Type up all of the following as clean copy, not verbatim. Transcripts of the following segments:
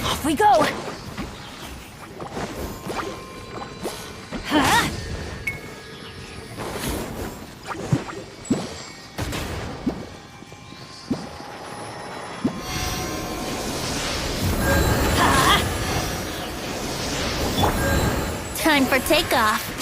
Off we go! Huh? Time for takeoff.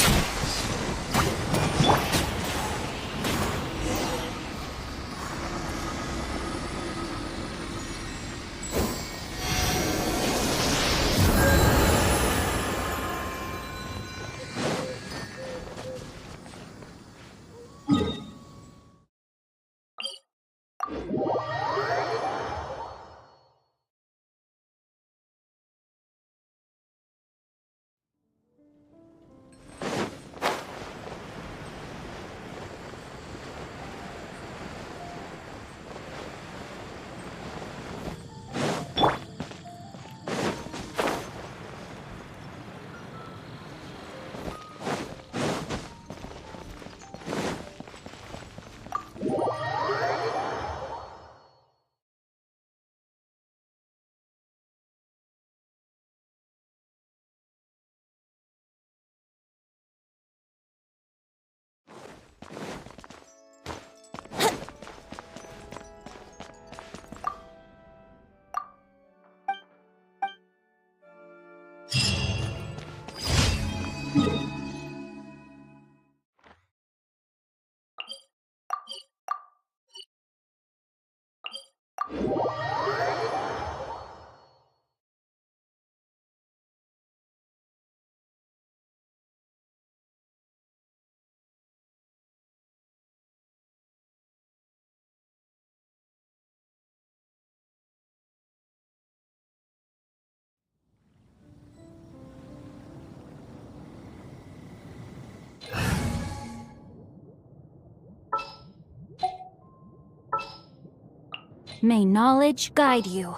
May knowledge guide you.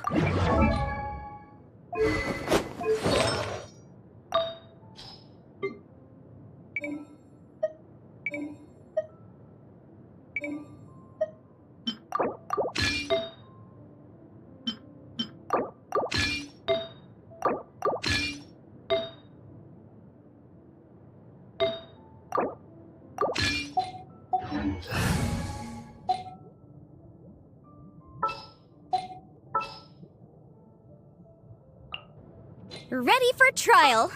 Ready for trial!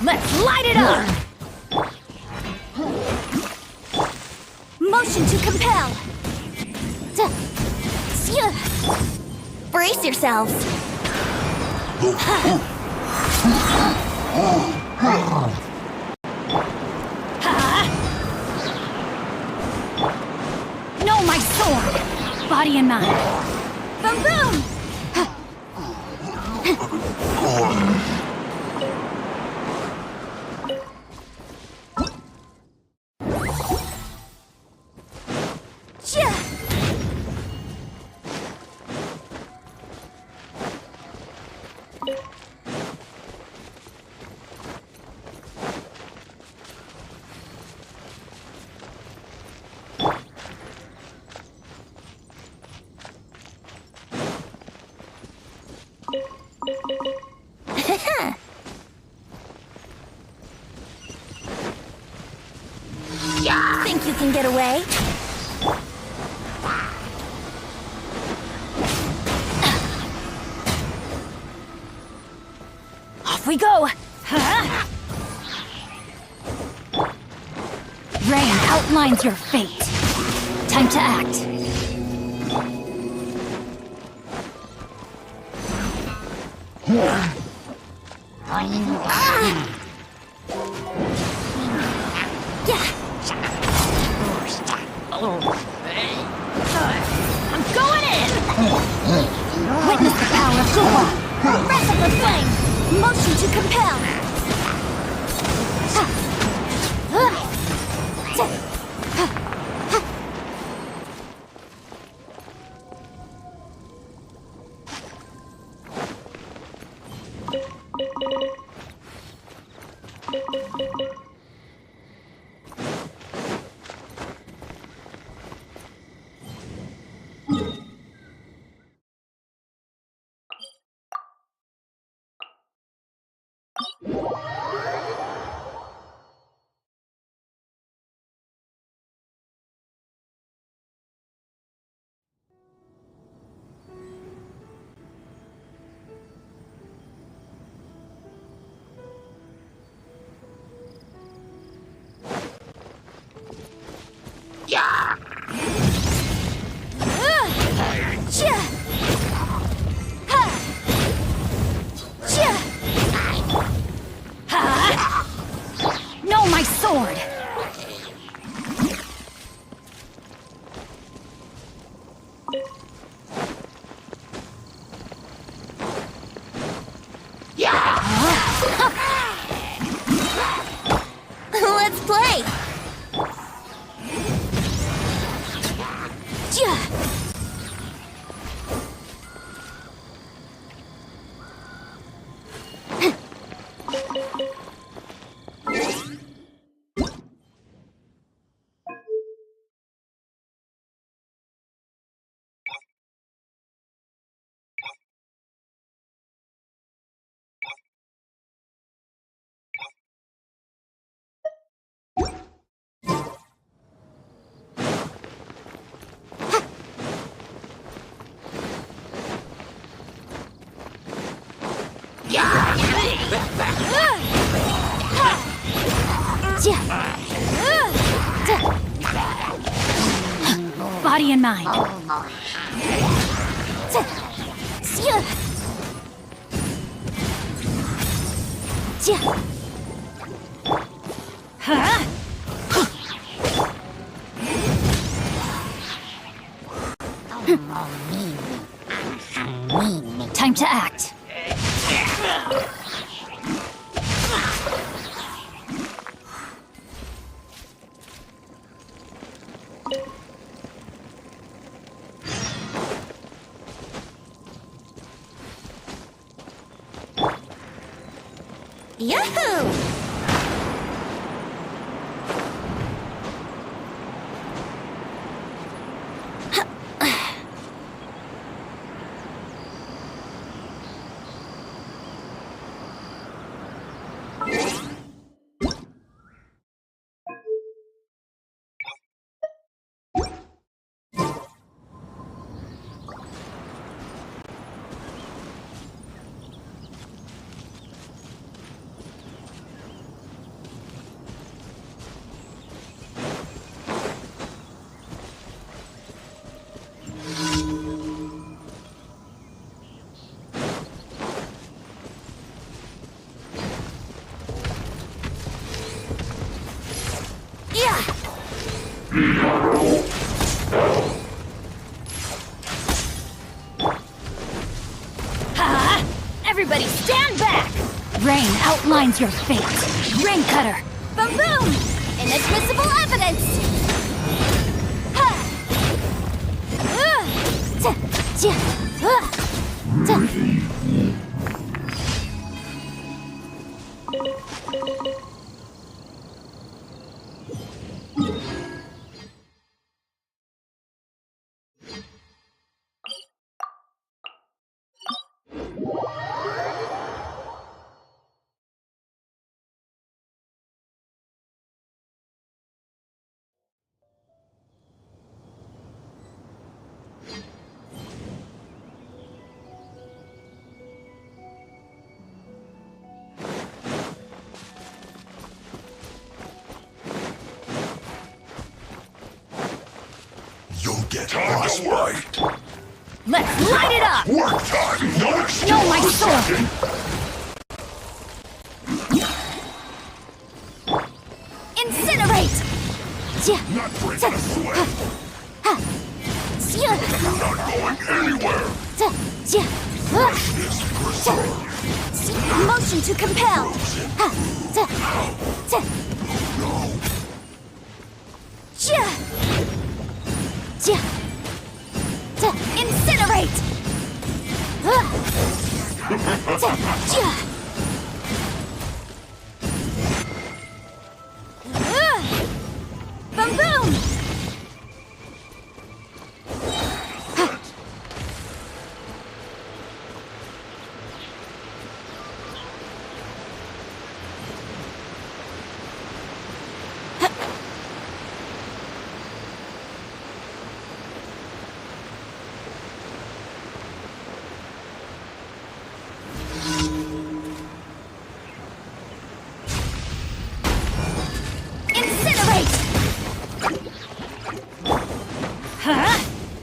Let's light it up! Motion to compel! Brace yourselves! No, my sword! Body and mind. Boom boom! Think you can get away? Off we go! Rain outlines your fate. Time to act. I'm going in! Witness the power of Kuwa! Breath of the flame! Motion to compel! No, my sword! Let's play! Body and mind. Time to act. Yahoo! Everybody stand back! Rain outlines your fate. Rain cutter. Boom boom! Inadmissible evidence! You'll get frostbite. Let's light it up! Work time! No, my sword! Incinerate! Not bringing us away. You're not going anywhere. Freshness preserved. Motion to compel! Incinerate! Boom boom!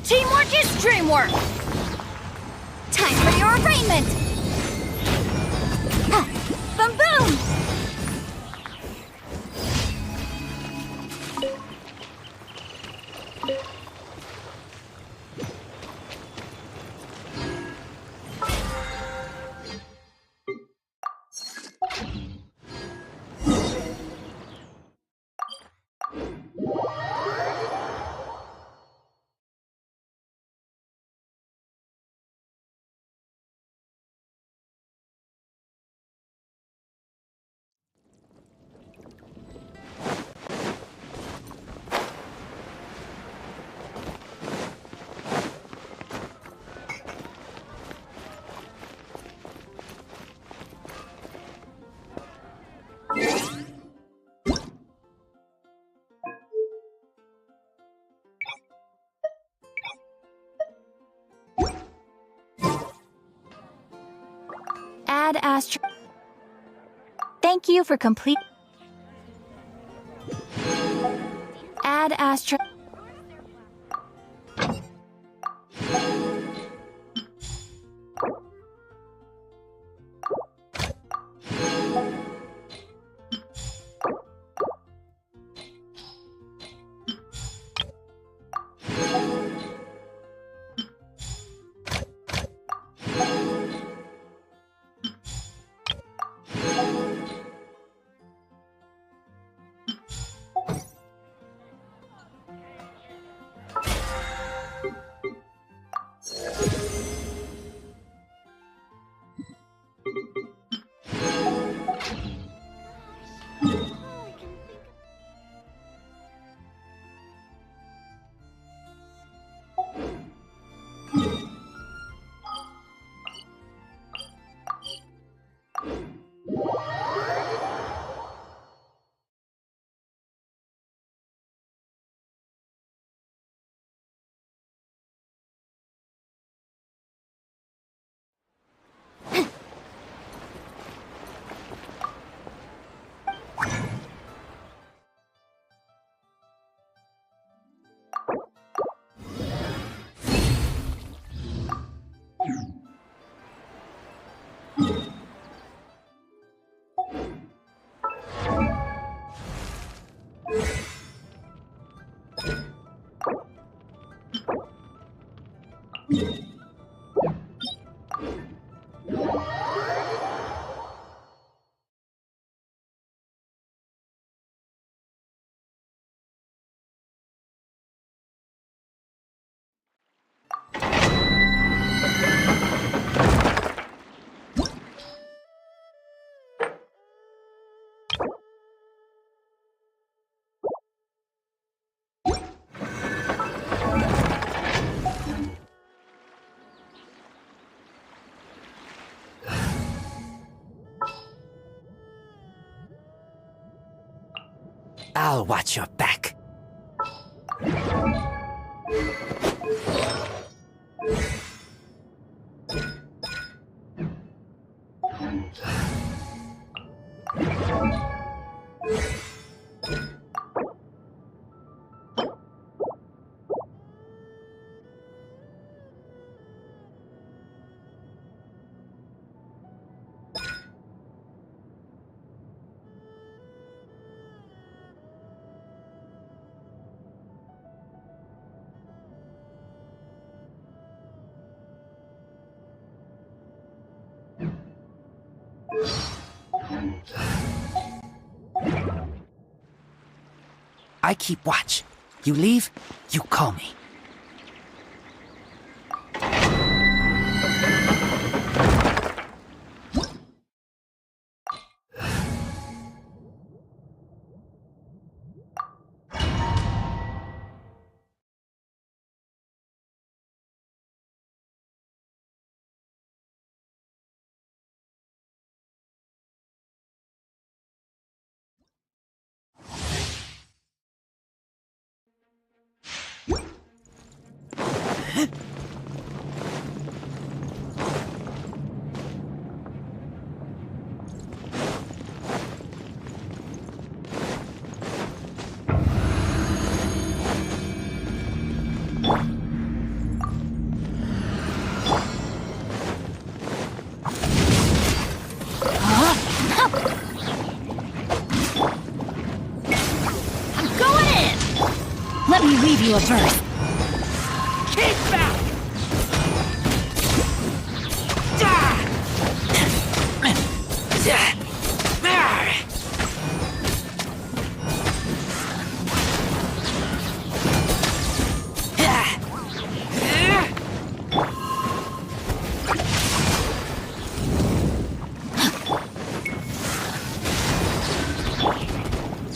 Teamwork is dreamwork! Time for your arraignment! Boom boom! Add Astro. Thank you for complete. Add Astro. I'll watch your back. I keep watch. You leave, you call me. Let me read you a verse. Keep back!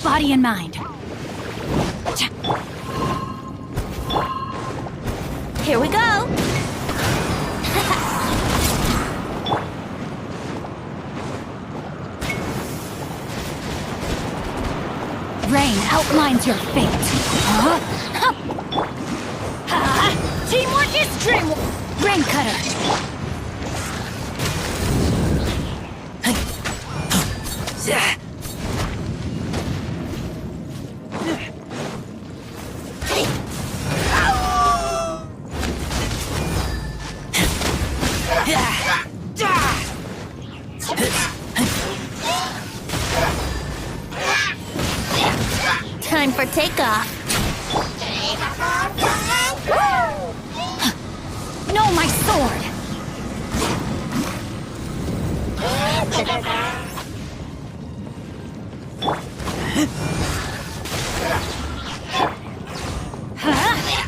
Body and mind. Here we go! Rain outlines your fate. Huh? Teamwork is dreamwork! Rain cutter. Time for takeoff. No, my sword.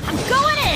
I'm going in!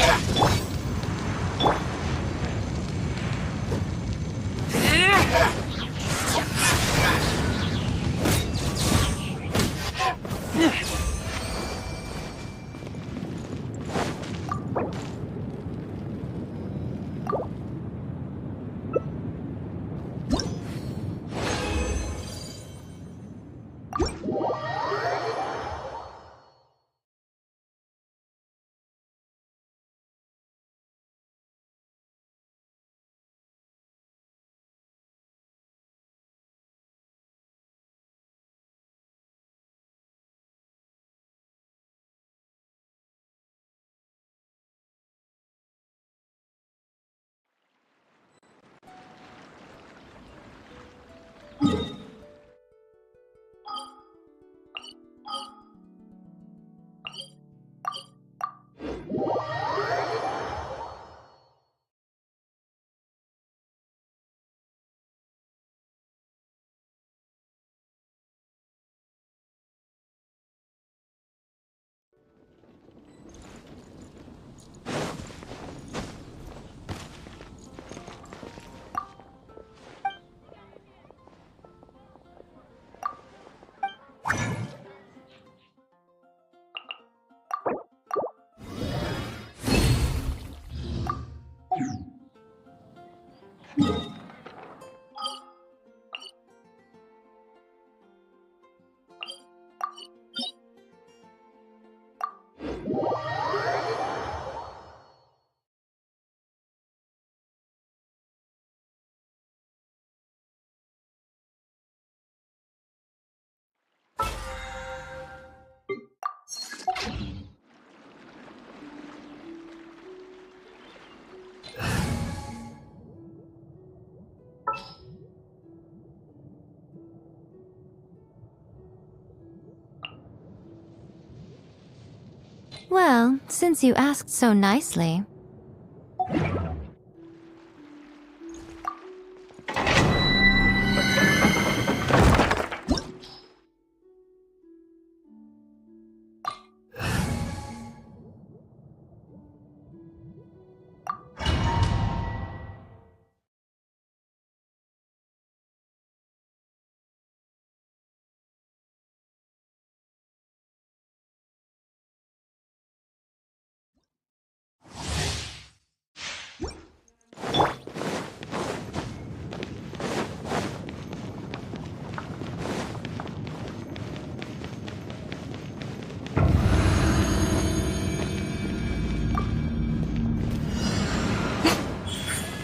Well, since you asked so nicely.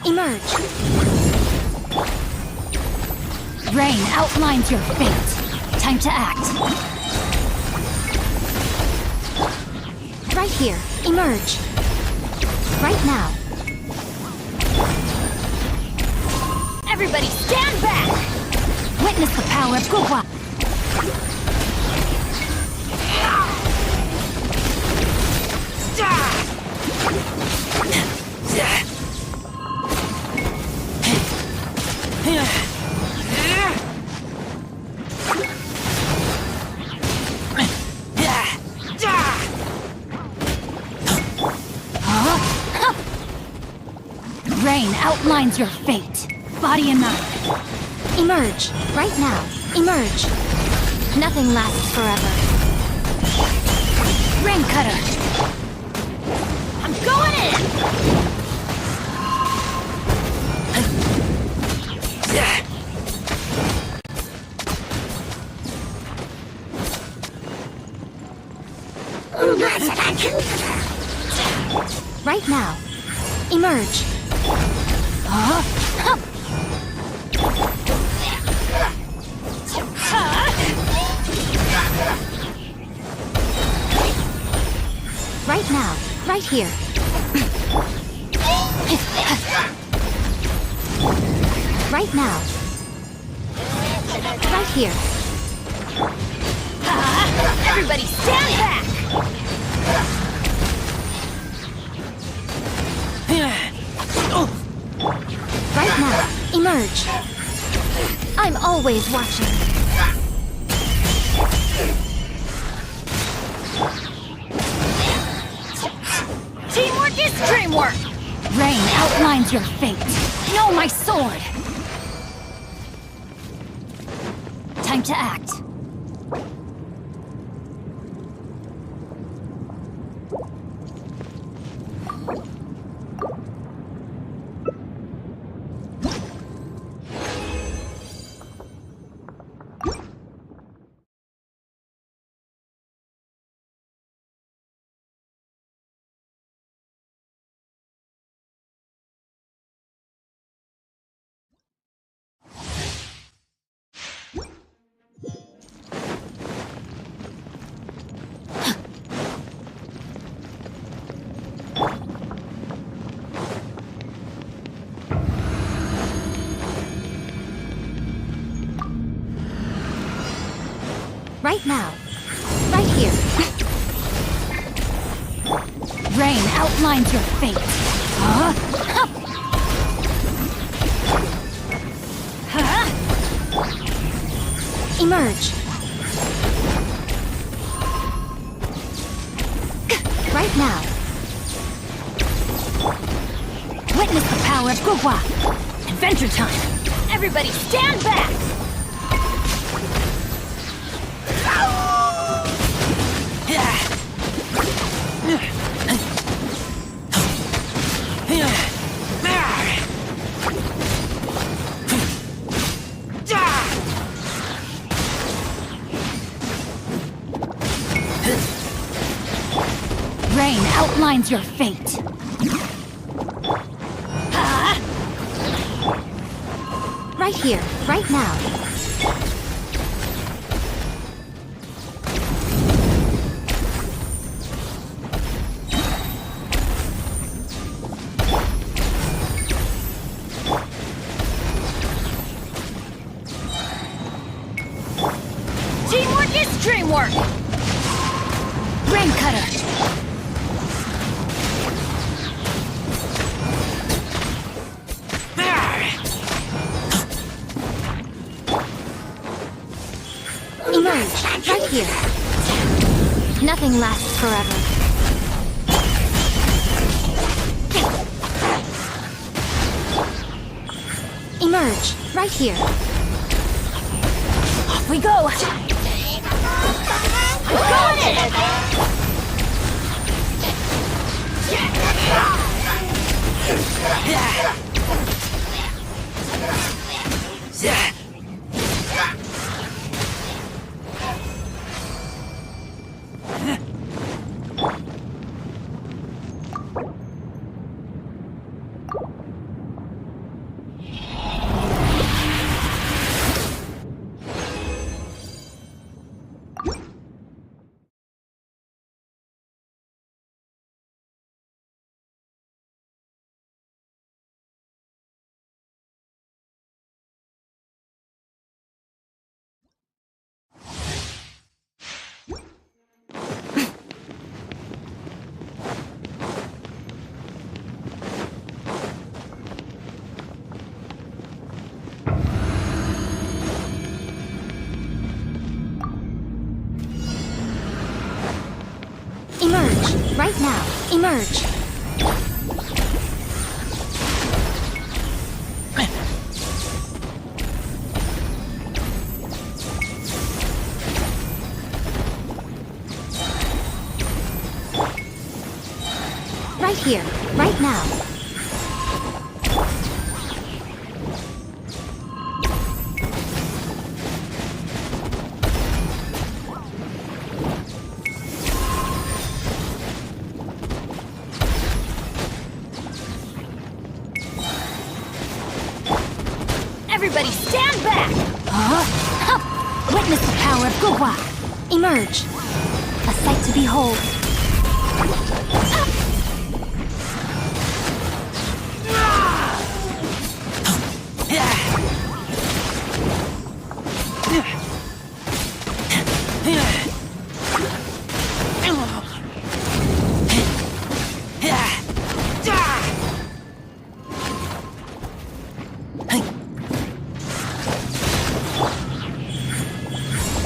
Emerge. Rain outlines your fate. Time to act. Right here. Emerge. Right now. Everybody stand back! Witness the power of Gugwa. Rain outlines your fate. Body and mind. Emerge. Right now. Emerge. Nothing lasts forever. Rain cutter. I'm going in! Right now. Emerge. Right now. Right here. Right now. Right here. Everybody stand back! Right now. Emerge. I'm always watching. Teamwork is dreamwork! Rain outlines your fate. Know my sword. Time to act. Right now. Right here. Rain outlines your fate. Emerge. Right now. Witness the power of Gugwa. Adventure time! Everybody stand back! Rain outlines your fate. Right here, right now. Teamwork is dreamwork! Rain cutter. here. Nothing lasts forever. Emerge, right here. Off we go! Got it! Emerge, right now. Emerge. Right here, right now. Everybody stand back! Witness the power of Gugwa. Emerge. A sight to behold.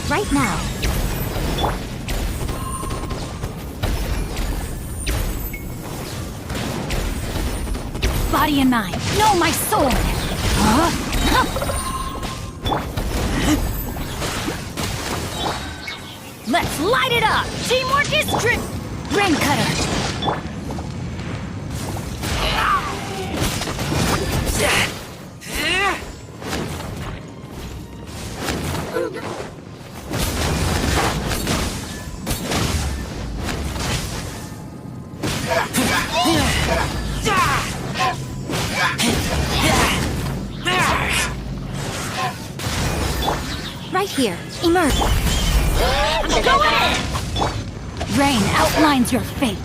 Right now. Body and mind. No, my sword! Let's light it up! Teamwork is Rain cutter! Right here. Emerge. Go in! Rain outlines your fate.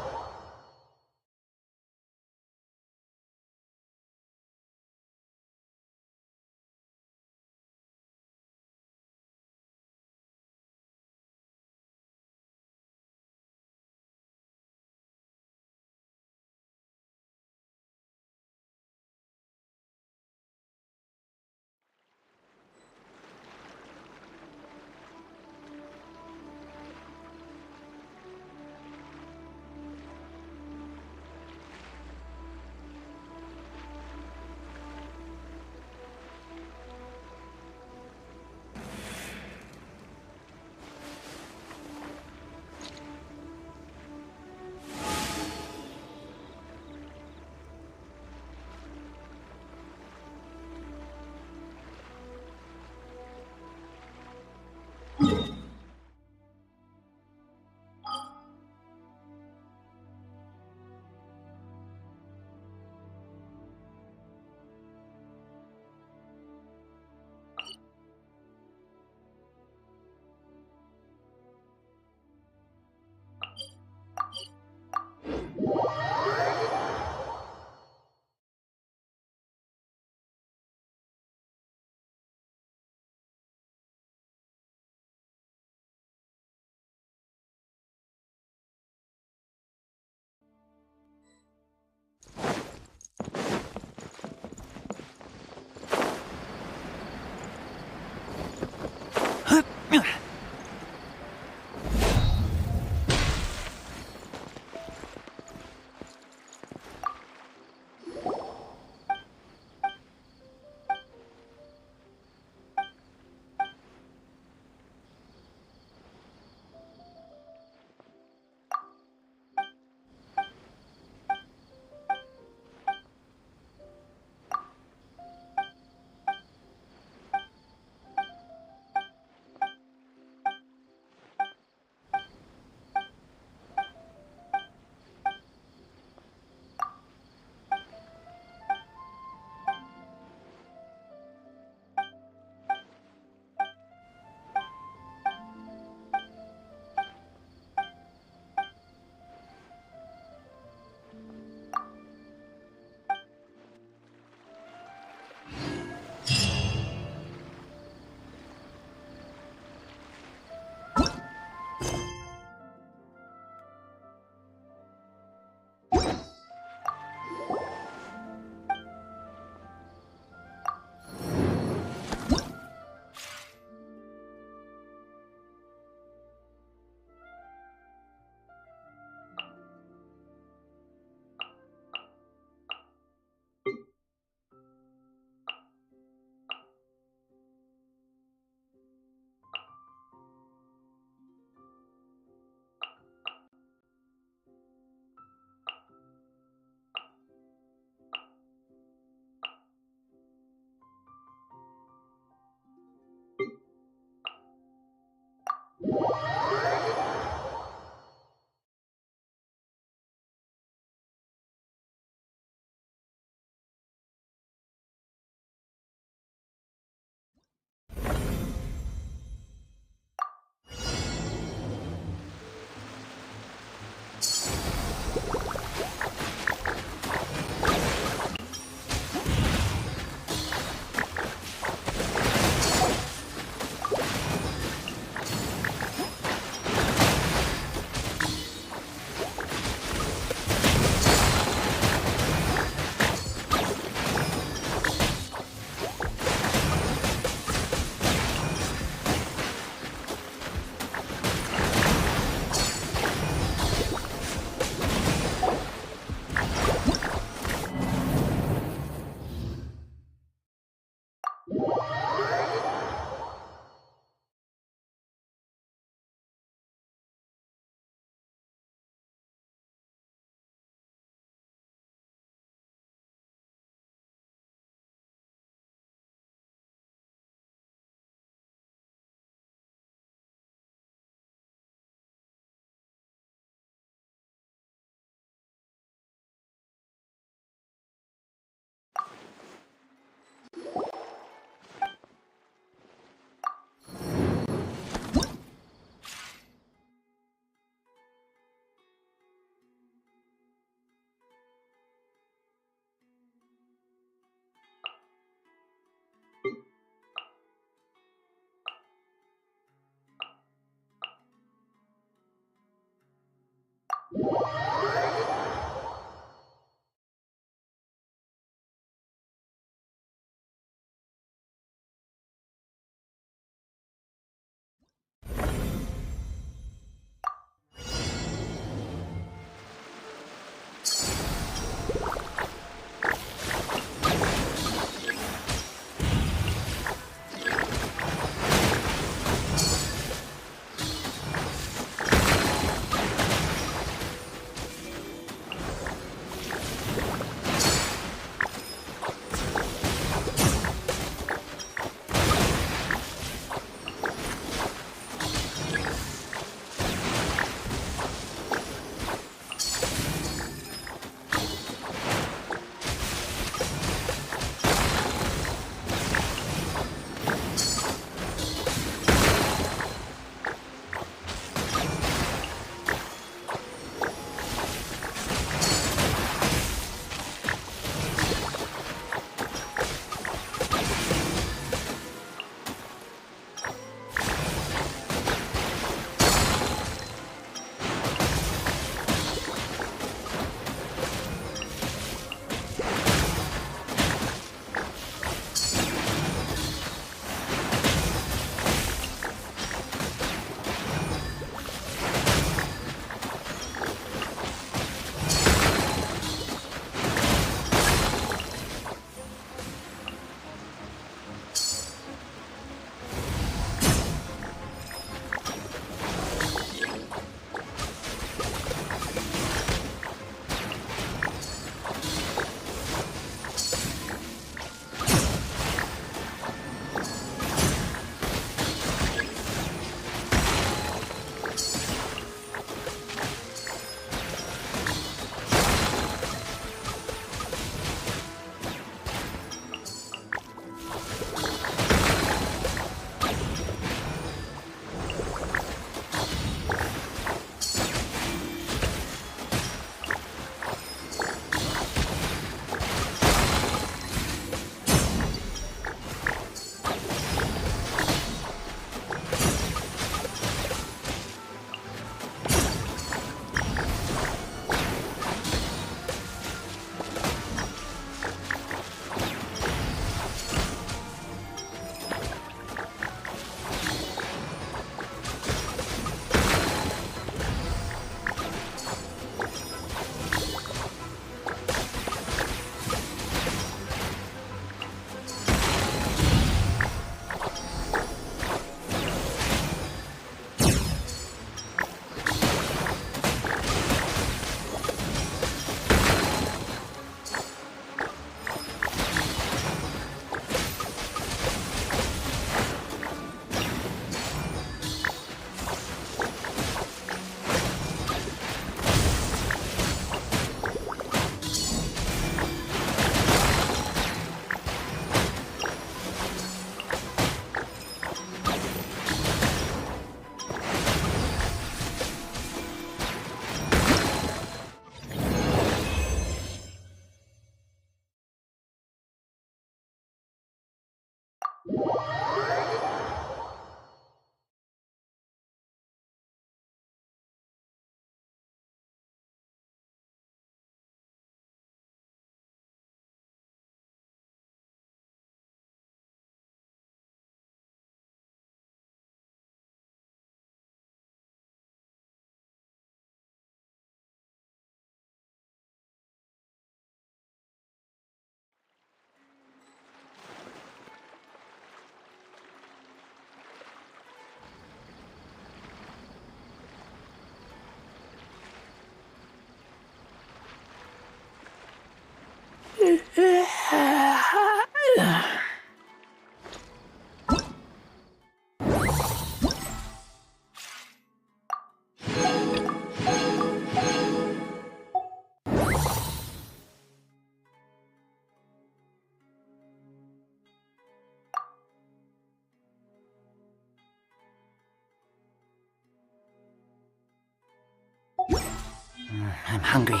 I'm hungry.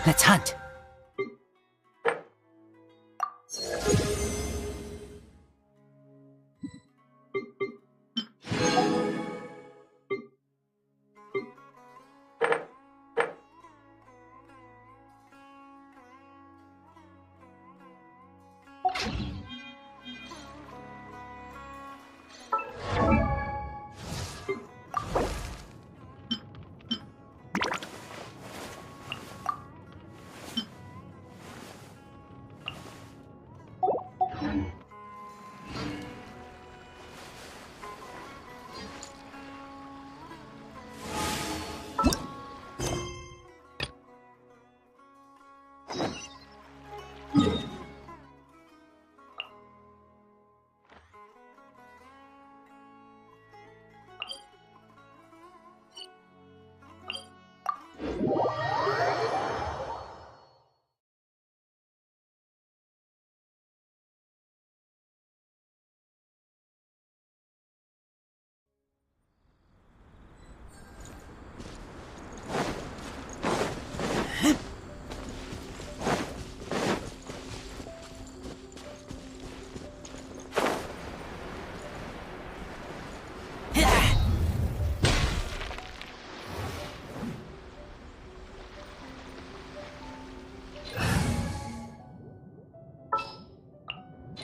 Let's hunt.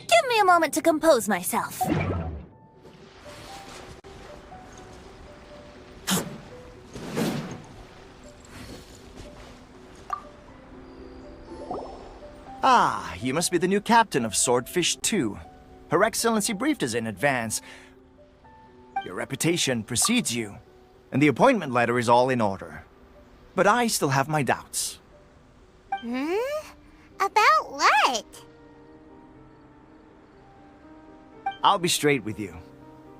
Give me a moment to compose myself. Ah, you must be the new captain of Swordfish 2. Her Excellency briefed us in advance. Your reputation precedes you, and the appointment letter is all in order. But I still have my doubts. About what? I'll be straight with you.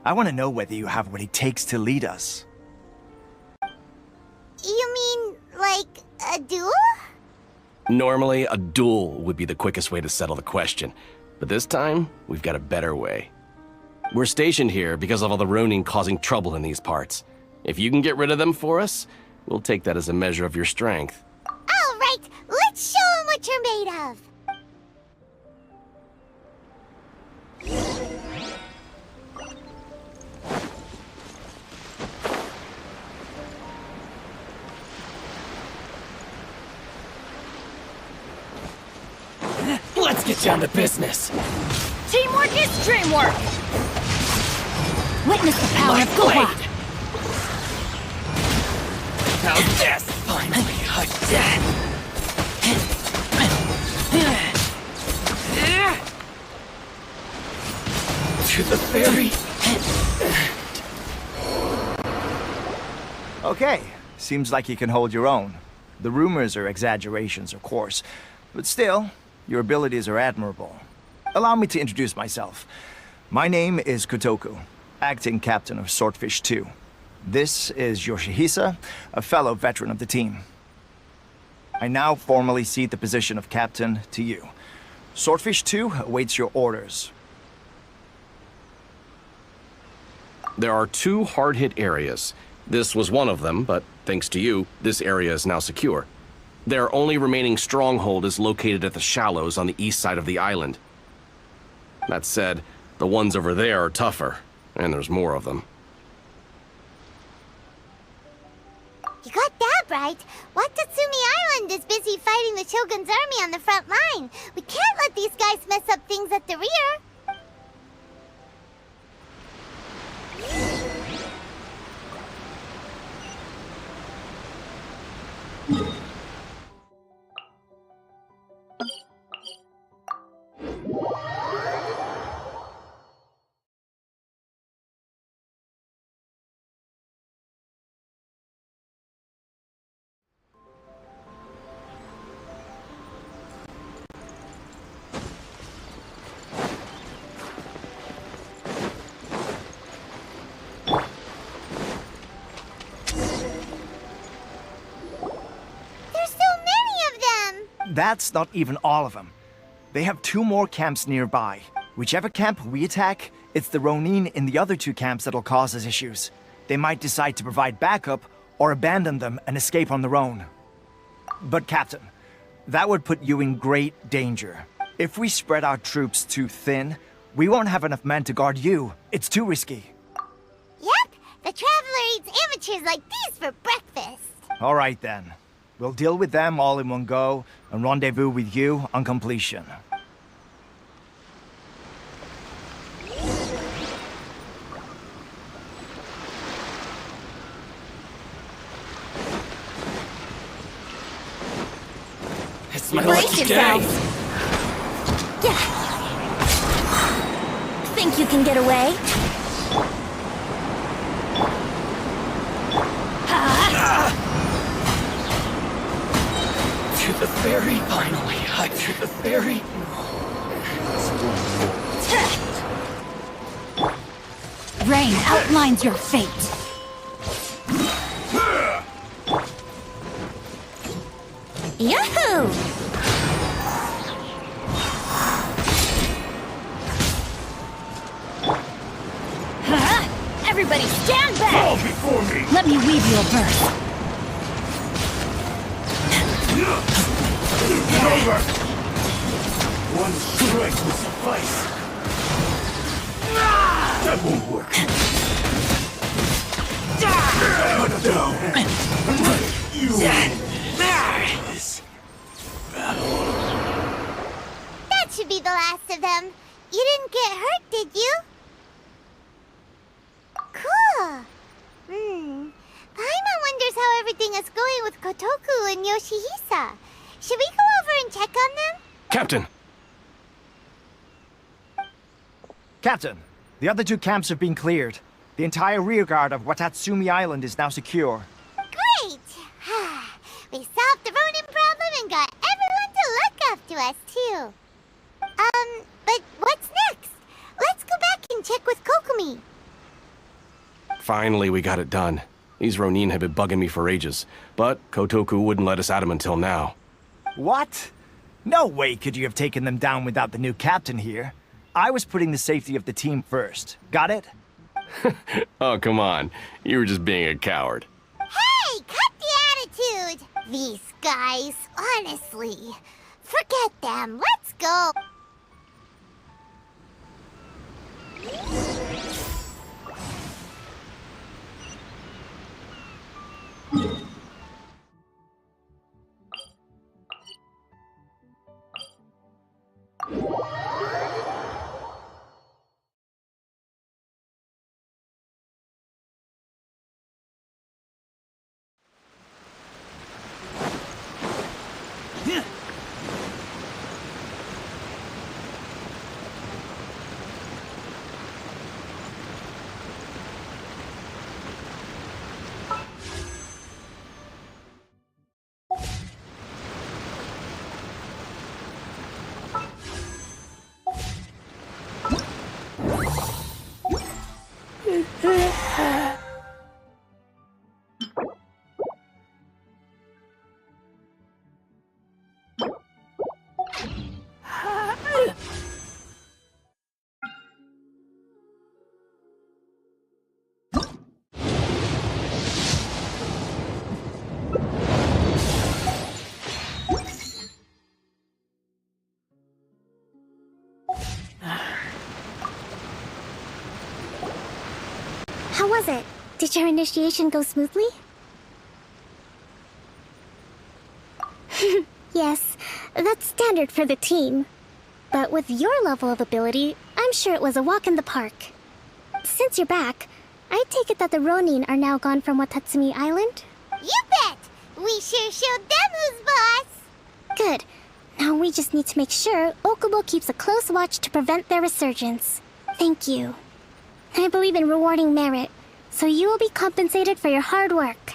I want to know whether you have what it takes to lead us. You mean, like, a duel? Normally, a duel would be the quickest way to settle the question, but this time, we've got a better way. We're stationed here because of all the Ronin causing trouble in these parts. If you can get rid of them for us, we'll take that as a measure of your strength. All right, let's show 'em what you're made of. Let's get down to business. Teamwork is dreamwork! Witness the power of Goha! How's this? Finally, to the very Okay, seems like you can hold your own. The rumors are exaggerations, of course, but still, your abilities are admirable. Allow me to introduce myself. My name is Kotoku, acting captain of Swordfish 2. This is Yoshihisa, a fellow veteran of the team. I now formally cede the position of captain to you. Swordfish 2 awaits your orders. There are 2 hard-hit areas. This was one of them, but thanks to you, this area is now secure. Their only remaining stronghold is located at the shallows on the east side of the island. That said, The ones over there are tougher, and there's more of them. You got that right. Watatsumi Island is busy fighting the Shogun's army on the front line. We can't let these guys mess up things at the rear. That's not even all of them. They have 2 more camps nearby. Whichever camp we attack, it's the Ronin in the other 2 camps that'll cause us issues. They might decide to provide backup or abandon them and escape on their own. But Captain, that would put you in great danger. If we spread our troops too thin, we won't have enough men to guard you. It's too risky. Yep, the Traveler eats amateurs like these for breakfast. All right then. We'll deal with them all in one go and rendezvous with you on completion. It's my Brace lucky day. yourselves. Yeah. Think you can get away? To the ferry, finally. To the ferry. Rain outlines your fate. Yahoo! Everybody stand back! Before me! Let me weave you a verse. Over! One strike will suffice. That won't work. That should be the last of them. You didn't get hurt, did you? Cool. Paimon wonders how everything is going with Kotoku and Yoshihisa. Should we go over and check on them? Captain! Captain, the other 2 camps have been cleared. The entire rearguard of Watatsumi Island is now secure. Great! We solved the Ronin problem and got everyone to look after us, too. But what's next? Let's go back and check with Kokumi. Finally, we got it done. These Ronin have been bugging me for ages, but Kotoku wouldn't let us at them until now. What? No way could you have taken them down without the new captain here. I was putting the safety of the team first. Got it? Oh, come on. You were just being a coward. Hey, cut the attitude! These guys, honestly. Forget them. Let's go. How was it? Did your initiation go smoothly? Yes, that's standard for the team. But with your level of ability, I'm sure it was a walk in the park. Since you're back, I take it that the Ronin are now gone from Watatsumi Island? You bet! We sure showed them who's boss! Good. Now we just need to make sure Okubo keeps a close watch to prevent their resurgence. Thank you. I believe in rewarding merit, so you will be compensated for your hard work.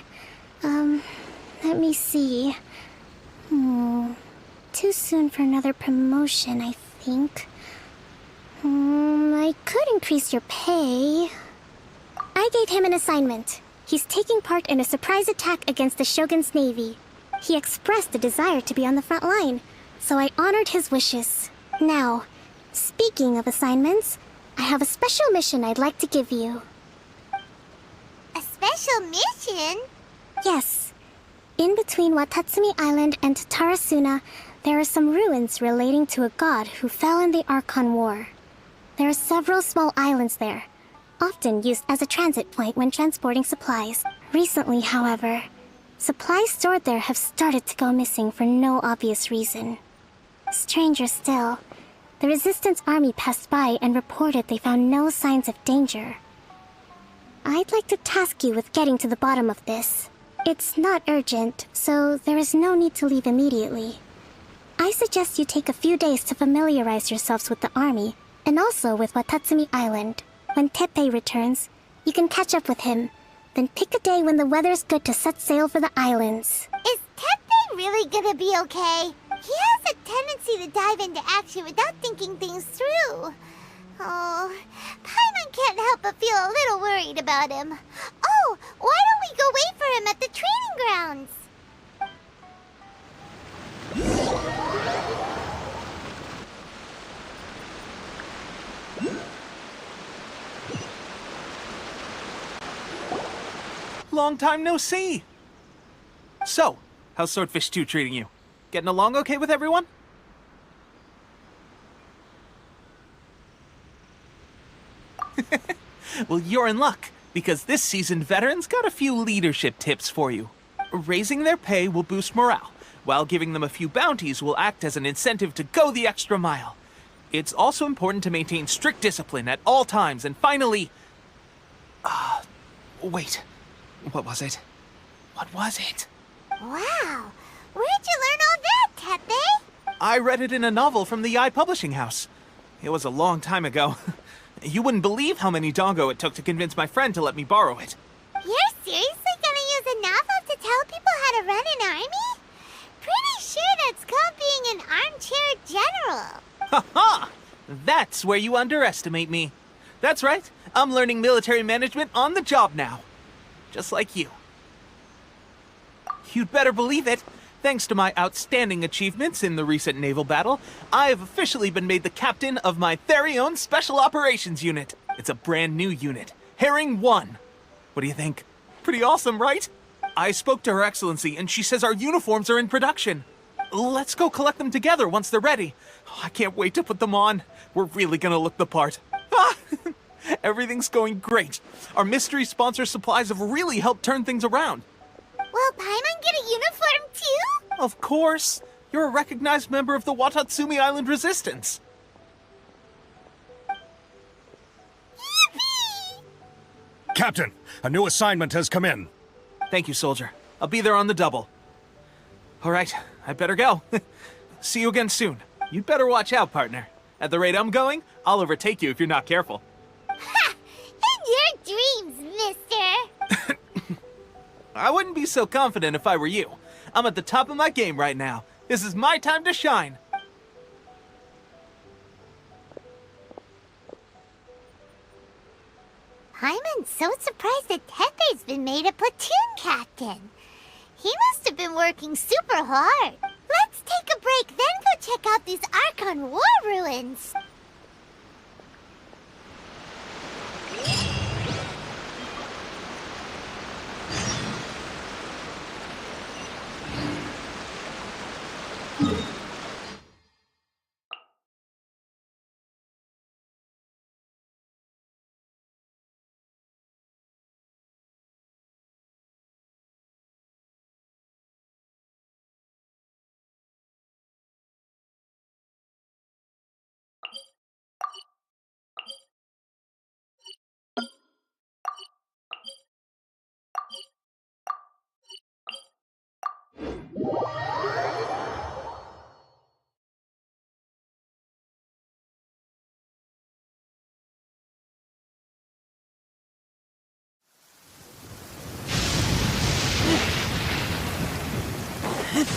Let me see. Too soon for another promotion, I think. I could increase your pay. I gave him an assignment. He's taking part in a surprise attack against the Shogun's navy. He expressed a desire to be on the front line, so I honored his wishes. Now, speaking of assignments, I have a special mission I'd like to give you. A special mission? Yes. In between Watatsumi Island and Tarasuna, there are some ruins relating to a god who fell in the Archon War. There are several small islands there, often used as a transit point when transporting supplies. Recently, however, supplies stored there have started to go missing for no obvious reason. Stranger still, the Resistance Army passed by and reported they found no signs of danger. I'd like to task you with getting to the bottom of this. It's not urgent, so there is no need to leave immediately. I suggest you take a few days to familiarize yourselves with the army, and also with Watatsumi Island. When Teppei returns, you can catch up with him, then pick a day when the weather's good to set sail for the islands. Is Teppei really gonna be okay? He has a tendency to dive into action without thinking things through. Oh, Paimon can't help but feel a little worried about him. Oh, why don't we go wait for him at the training grounds? Long time no see! So, how's Swordfish 2 treating you? Getting along okay with everyone? Well, you're in luck, because this seasoned veteran's got a few leadership tips for you. Raising their pay will boost morale, while giving them a few bounties will act as an incentive to go the extra mile. It's also important to maintain strict discipline at all times, and finally... wait. What was it? What was it? Wow, where'd you learn all that, Teppei? I read it in a novel from the UPI Publishing House. It was a long time ago. You wouldn't believe how many dongo it took to convince my friend to let me borrow it. You're seriously gonna use a novel to tell people how to run an army? Pretty sure that's called being an armchair general. Ha ha! That's where you underestimate me. That's right, I'm learning military management on the job now. Just like you. You'd better believe it. Thanks to my outstanding achievements in the recent naval battle, I have officially been made the captain of my very own Special Operations Unit. It's a brand new unit, Herring 1. What do you think? Pretty awesome, right? I spoke to Her Excellency, and she says our uniforms are in production. Let's go collect them together once they're ready. I can't wait to put them on. We're really gonna look the part. Everything's going great. Our mystery sponsor supplies have really helped turn things around. Will Paimon get a uniform too? Of course. You're a recognized member of the Watatsumi Island Resistance. Yippee! Captain, a new assignment has come in. Thank you, soldier. I'll be there on the double. All right, I better go. See you again soon. You'd better watch out, partner. At the rate I'm going, I'll overtake you if you're not careful. Ha! In your dreams, mister! I wouldn't be so confident if I were you. I'm at the top of my game right now. This is my time to shine. Paimon's so surprised that Teppei's been made a platoon captain. He must have been working super hard. Let's take a break, then go check out these Archon War ruins. It's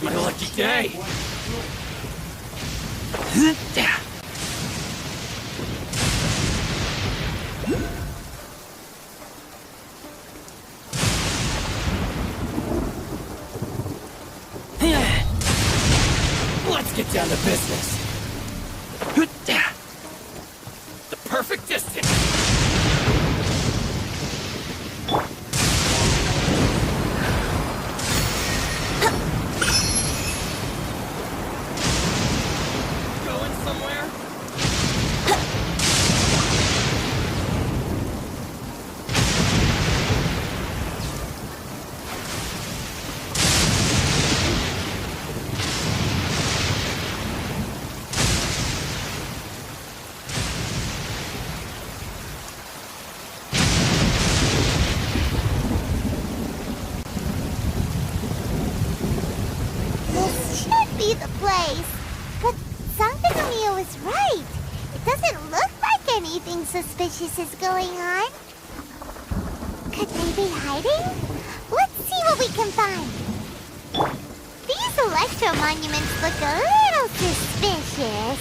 my lucky day. Let's get down to business. The perfect distance. Going somewhere? This should be the place. But Sangamio is right. It doesn't look like anything suspicious is going on. Could they be hiding? Let's see what we can find. These electro monuments look a little suspicious.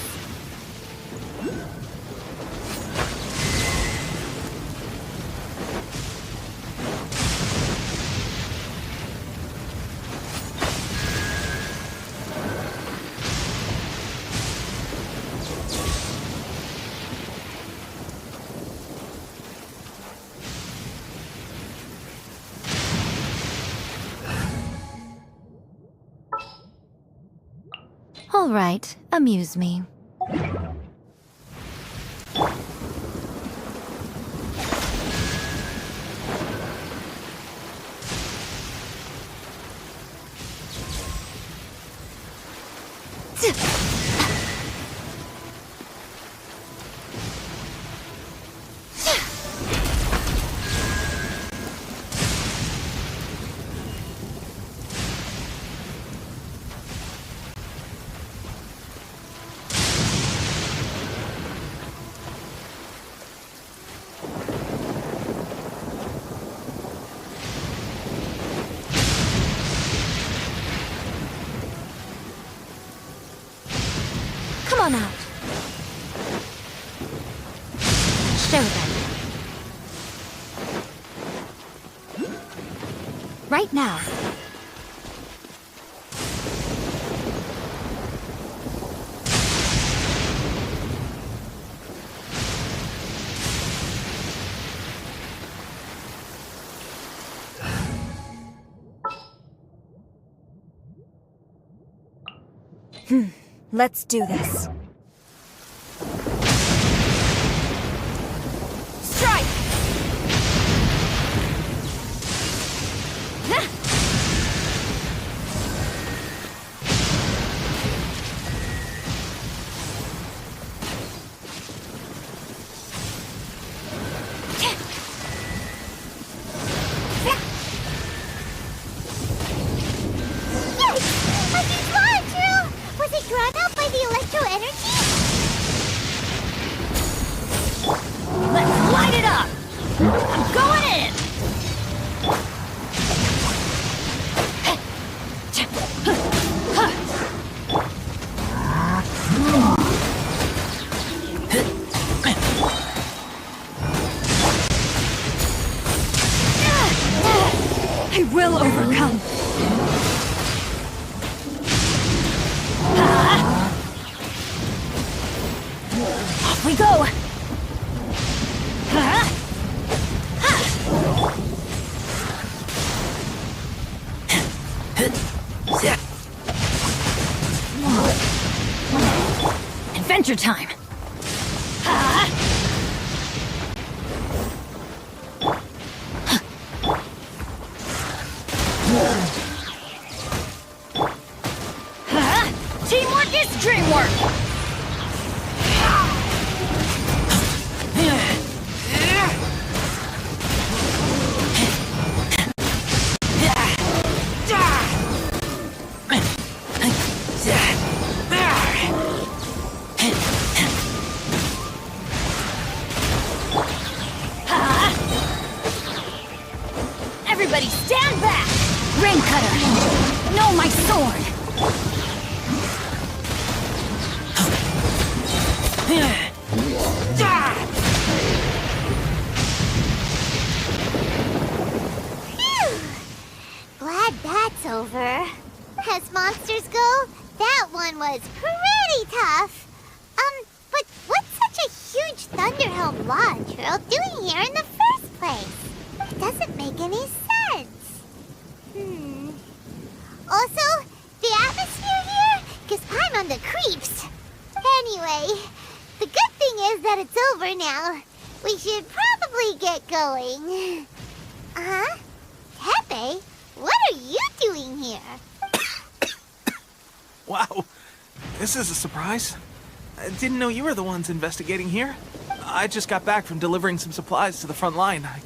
All right, amuse me. Come on out. Show them. Right now. Let's do this. Strike! Yes! I can fly, Drew! Was it drawn out by the electro energy? Let's light it up! I'm going in! I will overcome. Off we go! Adventure time! Teamwork is dreamwork! Masters go, that one was pretty tough. But what's such a huge Thunderhelm Lodge doing here in the first place? It doesn't make any sense. Also, the atmosphere here gives Paimon the creeps. Anyway, the good thing is that it's over now. We should probably get going. Tepe, what are you doing here? Wow, this is a surprise. I didn't know you were the ones investigating here. I just got back from delivering some supplies to the front line. I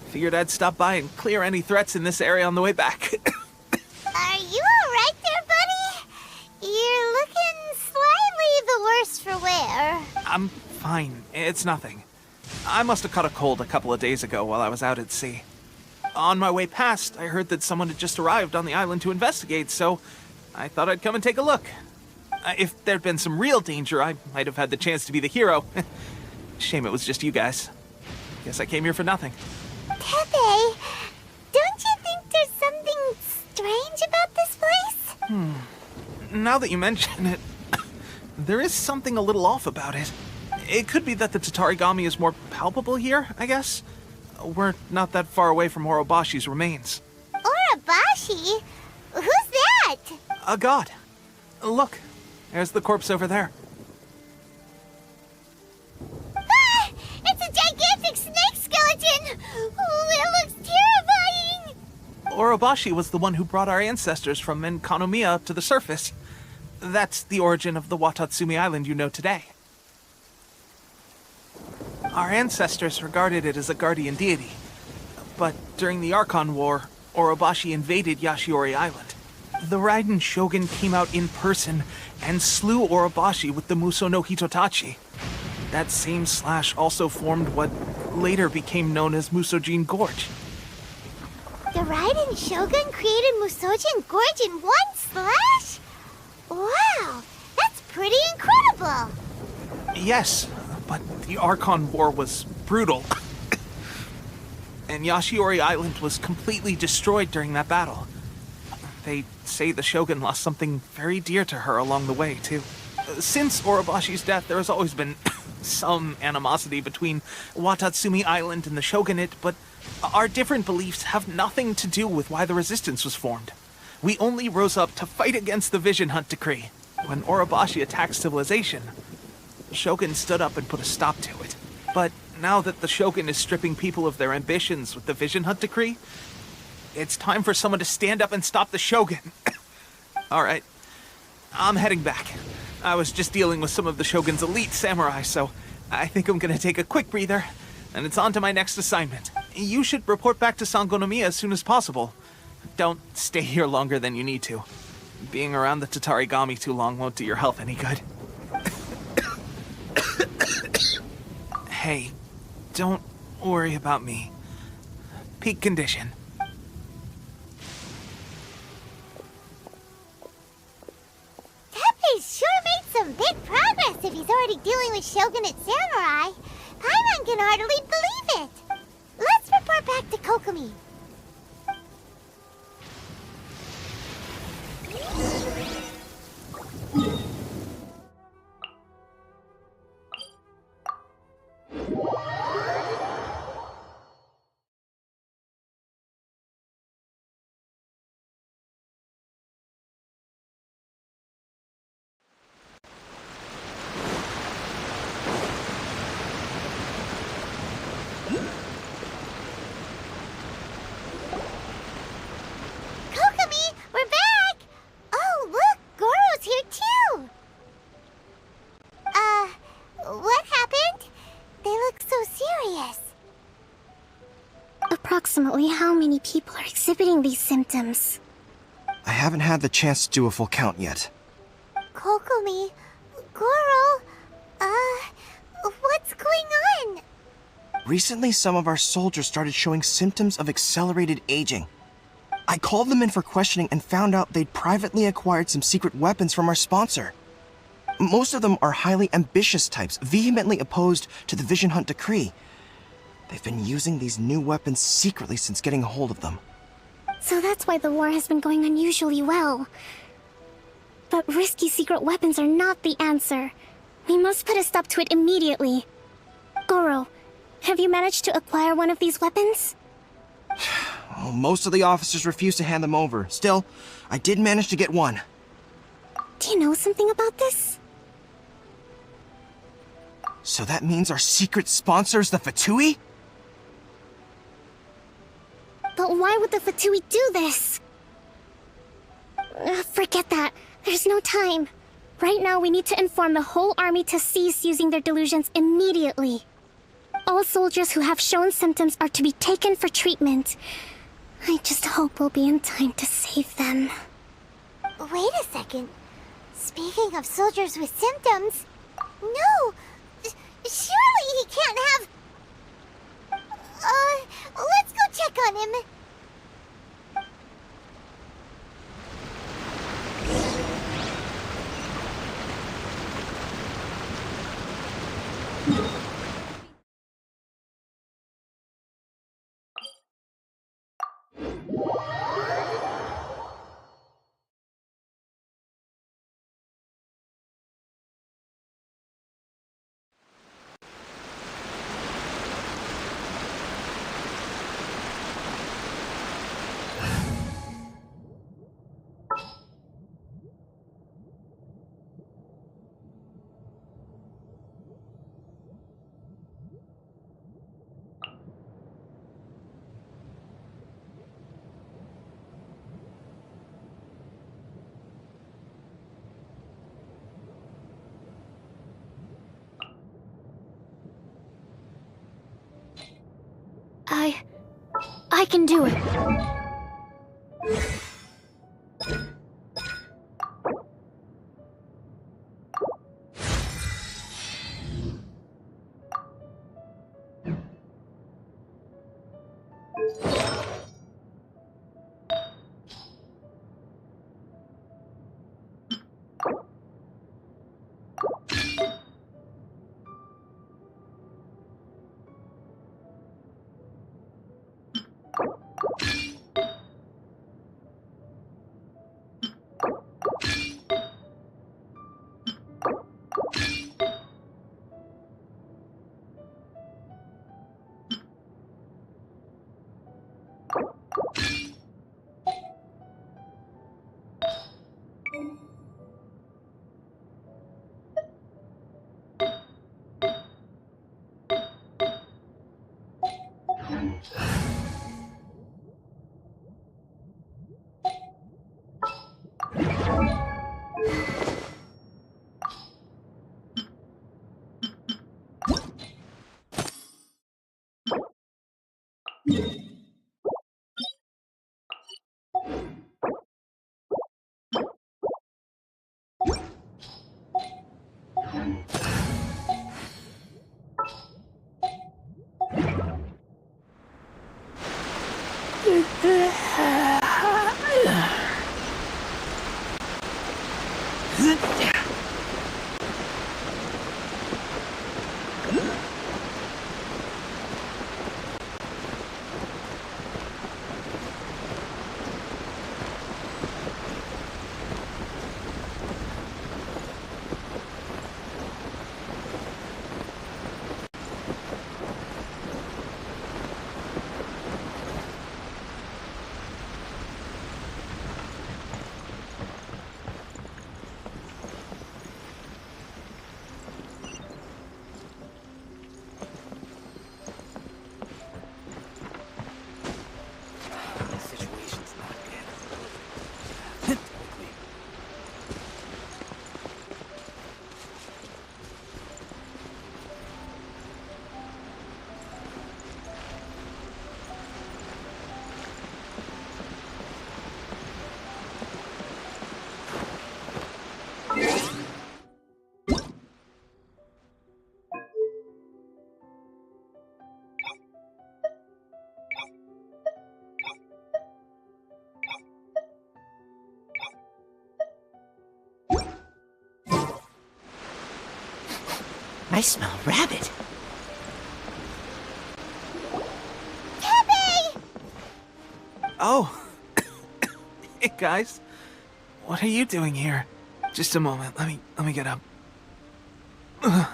figured I'd stop by and clear any threats in this area on the way back. Are you alright there, buddy? You're looking slightly the worse for wear. I'm fine. It's nothing. I must have caught a cold a couple of days ago while I was out at sea. On my way past, I heard that someone had just arrived on the island to investigate, so I thought I'd come and take a look. If there'd been some real danger, I might have had the chance to be the hero. Shame it was just you guys. Guess I came here for nothing. Tepe, don't you think there's something strange about this place? Now that you mention it, there is something a little off about it. It could be that the Tatarigami is more palpable here, I guess. We're not that far away from Orobashi's remains. Orobashi? Who's that? A god. Look, there's the corpse over there. Ah! It's a gigantic snake skeleton! Oh, it looks terrifying! Orobashi was the one who brought our ancestors from Enkanomiya up to the surface. That's the origin of the Watatsumi Island you know today. Our ancestors regarded it as a guardian deity. But during the Archon War, Orobashi invaded Yashiori Island. The Raiden Shogun came out in person and slew Orobashi with the Muso no Hitotachi. That same slash also formed what later became known as Musojin Gorge. The Raiden Shogun created Musojin Gorge in one slash? Wow, that's pretty incredible! Yes, but the Archon War was brutal. And Yashiori Island was completely destroyed during that battle. They say the Shogun lost something very dear to her along the way, too. Since Orobashi's death, there has always been some animosity between Watatsumi Island and the Shogunate, but our different beliefs have nothing to do with why the resistance was formed. We only rose up to fight against the Vision Hunt Decree. When Orobashi attacked civilization, the Shogun stood up and put a stop to it. But now that the Shogun is stripping people of their ambitions with the Vision Hunt Decree, it's time for someone to stand up and stop the Shogun. All right, I'm heading back. I was just dealing with some of the Shogun's elite samurai, so I think I'm gonna take a quick breather, and it's on to my next assignment. You should report back to Sangonomiya as soon as possible. Don't stay here longer than you need to. Being around the Tatarigami too long won't do your health any good. Hey, don't worry about me. Peak condition. Tepe's sure made some big progress if he's already dealing with Shogunate samurai. Paimon can hardly believe it. Let's report back to Kokomi. Kokomi, we're back! Oh, look, Goro's here too! What happened? They look so serious. Approximately how many people are exhibiting these symptoms? I haven't had the chance to do a full count yet. Kokomi, Goro, what's going on? Recently, some of our soldiers started showing symptoms of accelerated aging. I called them in for questioning and found out they'd privately acquired some secret weapons from our sponsor. Most of them are highly ambitious types, vehemently opposed to the Vision Hunt Decree. They've been using these new weapons secretly since getting a hold of them. So that's why the war has been going unusually well. But risky secret weapons are not the answer. We must put a stop to it immediately. Goro, have you managed to acquire one of these weapons? Well, most of the officers refuse to hand them over. Still, I did manage to get one. Do you know something about this? So that means our secret sponsor is the F2P? But why would the F2P do this? Forget that. There's no time. Right now, we need to inform the whole army to cease using their delusions immediately. All soldiers who have shown symptoms are to be taken for treatment. I just hope we'll be in time to save them. Wait a second. Speaking of soldiers with symptoms... No! Surely he can't have... let's go check on him. I can do it. I smell rabbit. Pepe! Oh. Hey, guys. What are you doing here? Just a moment. Let me get up. Ugh.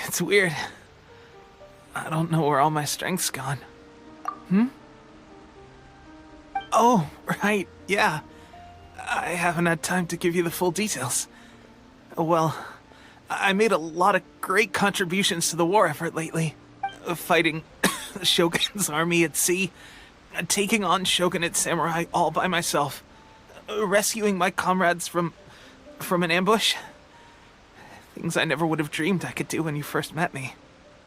It's weird. I don't know where all my strength's gone. Oh, right. Yeah. I haven't had time to give you the full details. Well, I made a lot of great contributions to the war effort lately. Fighting the Shogun's army at sea, taking on Shogunate samurai all by myself, rescuing my comrades from an ambush. Things I never would have dreamed I could do when you first met me.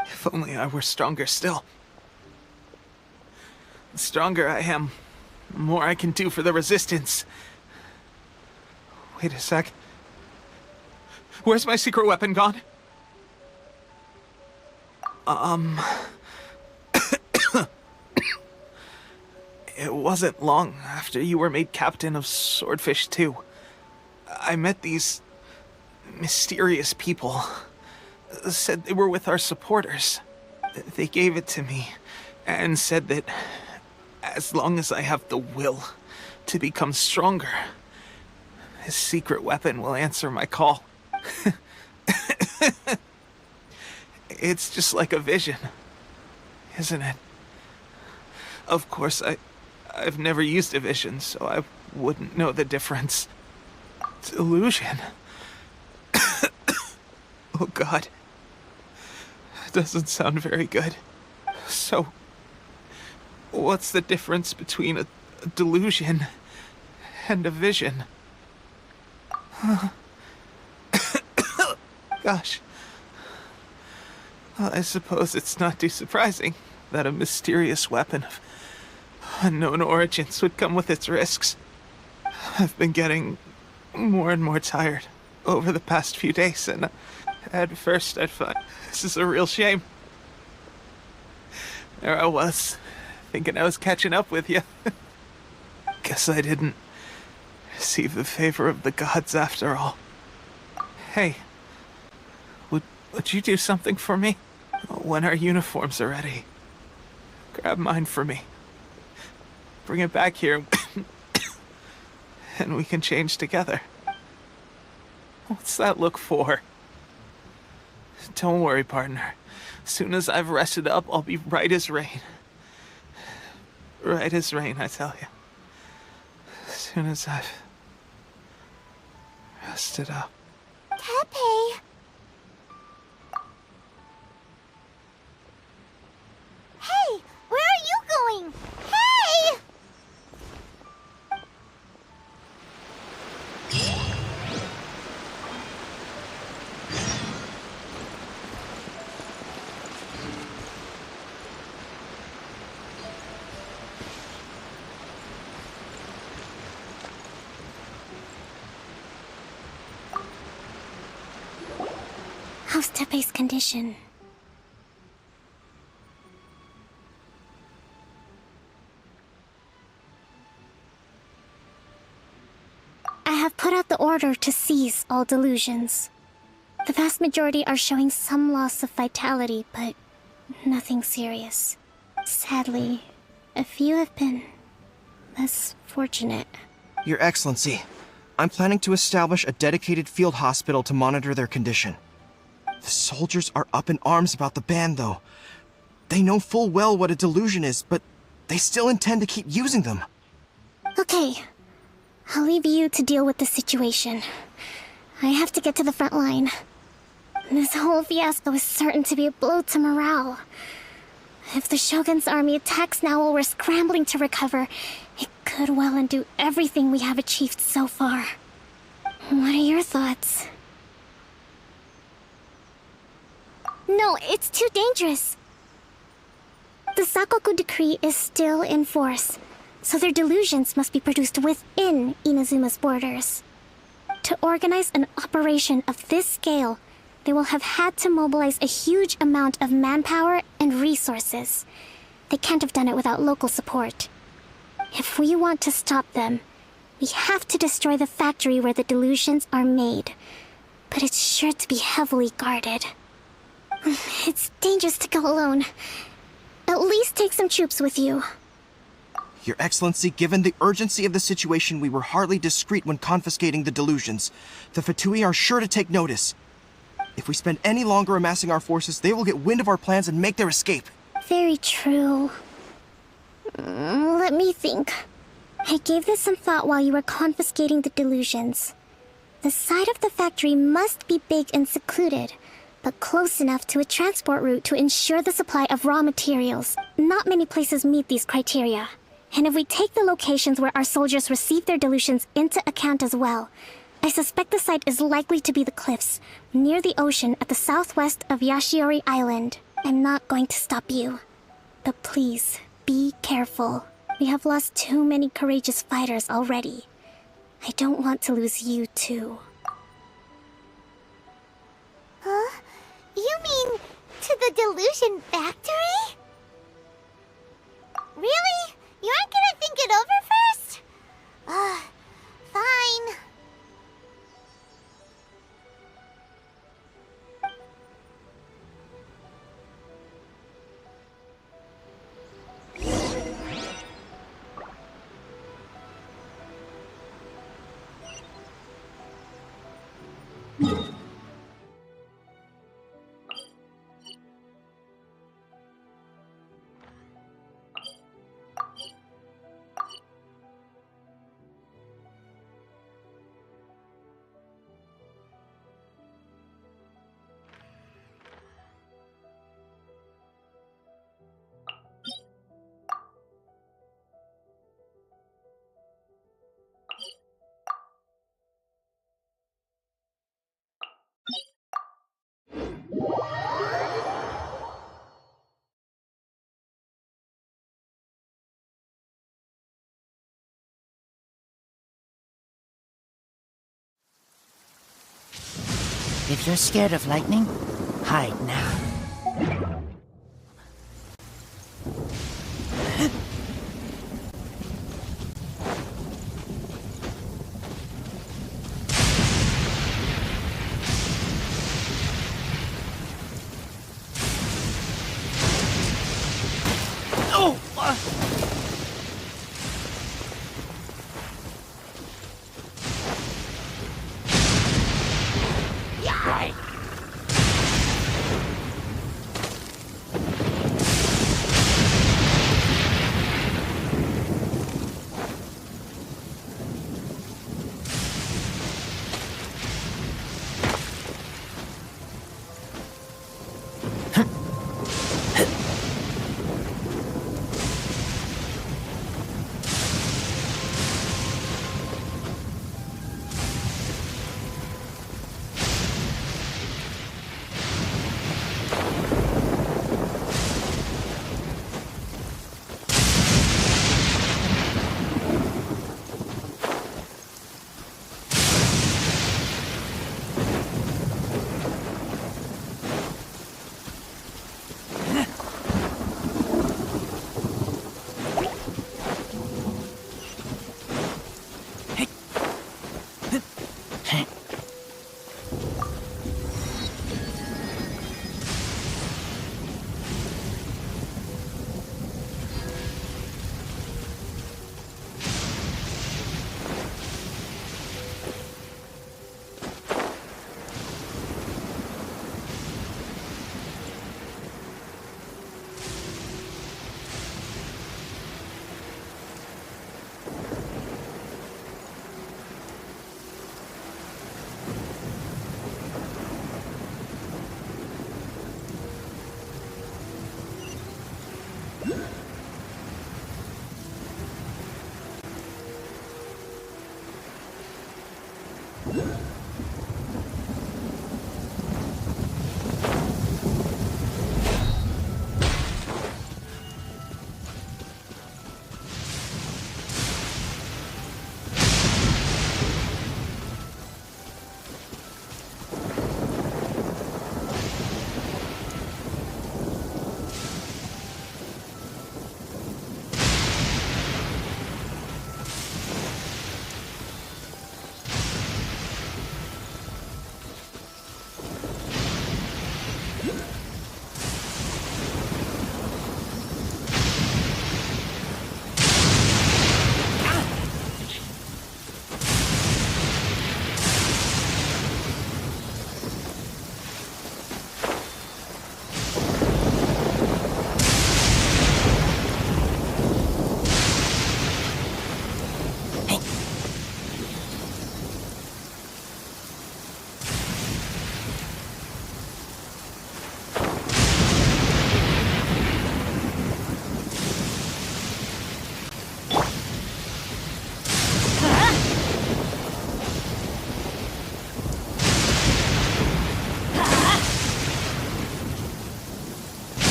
If only I were stronger still. The stronger I am, the more I can do for the Resistance. Wait a sec. Where's my secret weapon gone? It wasn't long after you were made captain of Swordfish 2. I met these mysterious people. Said they were with our supporters. They gave it to me and said that as long as I have the will to become stronger, his secret weapon will answer my call. It's just like a vision, isn't it? Of course, I've never used a vision, so I wouldn't know the difference. Delusion. Oh God. Doesn't sound very good. So, what's the difference between a delusion and a vision? Gosh. Well, I suppose it's not too surprising that a mysterious weapon of unknown origins would come with its risks. I've been getting more and more tired over the past few days, and at first I'd find this is a real shame. There I was, thinking I was catching up with you. Guess I didn't receive the favor of the gods after all. Hey, would you do something for me? When our uniforms are ready, grab mine for me. Bring it back here, and we can change together. What's that look for? Don't worry, partner. As soon as I've rested up, I'll be right as rain. Right as rain, I tell you. As soon as I've rested up. Tepe! Hey! Where are you going? Hey! How's Tepe's condition? I have put out the order to seize all delusions. The vast majority are showing some loss of vitality, but nothing serious. Sadly, a few have been less fortunate. Your Excellency, I'm planning to establish a dedicated field hospital to monitor their condition. The soldiers are up in arms about the ban, though. They know full well what a delusion is, but they still intend to keep using them. Okay, I'll leave you to deal with the situation. I have to get to the front line. This whole fiasco is certain to be a blow to morale. If the Shogun's army attacks now while we're scrambling to recover, it could well undo everything we have achieved so far. What are your thoughts? No, it's too dangerous. The Sakoku decree is still in force, so their delusions must be produced within Inazuma's borders. To organize an operation of this scale, they will have had to mobilize a huge amount of manpower and resources. They can't have done it without local support. If we want to stop them, we have to destroy the factory where the delusions are made. But it's sure to be heavily guarded. It's dangerous to go alone. At least take some troops with you. Your Excellency, given the urgency of the situation, we were hardly discreet when confiscating the delusions. The Fatui are sure to take notice. If we spend any longer amassing our forces, they will get wind of our plans and make their escape. Very true. Let me think. I gave this some thought while you were confiscating the delusions. The side of the factory must be big and secluded, but close enough to a transport route to ensure the supply of raw materials. Not many places meet these criteria. And if we take the locations where our soldiers receive their delusions into account as well, I suspect the site is likely to be the cliffs, near the ocean at the southwest of Yashiori Island. I'm not going to stop you. But please, be careful. We have lost too many courageous fighters already. I don't want to lose you too. Huh? You mean to the delusion factory? Really? You aren't gonna think it over first? Fine. If you're scared of lightning, hide now.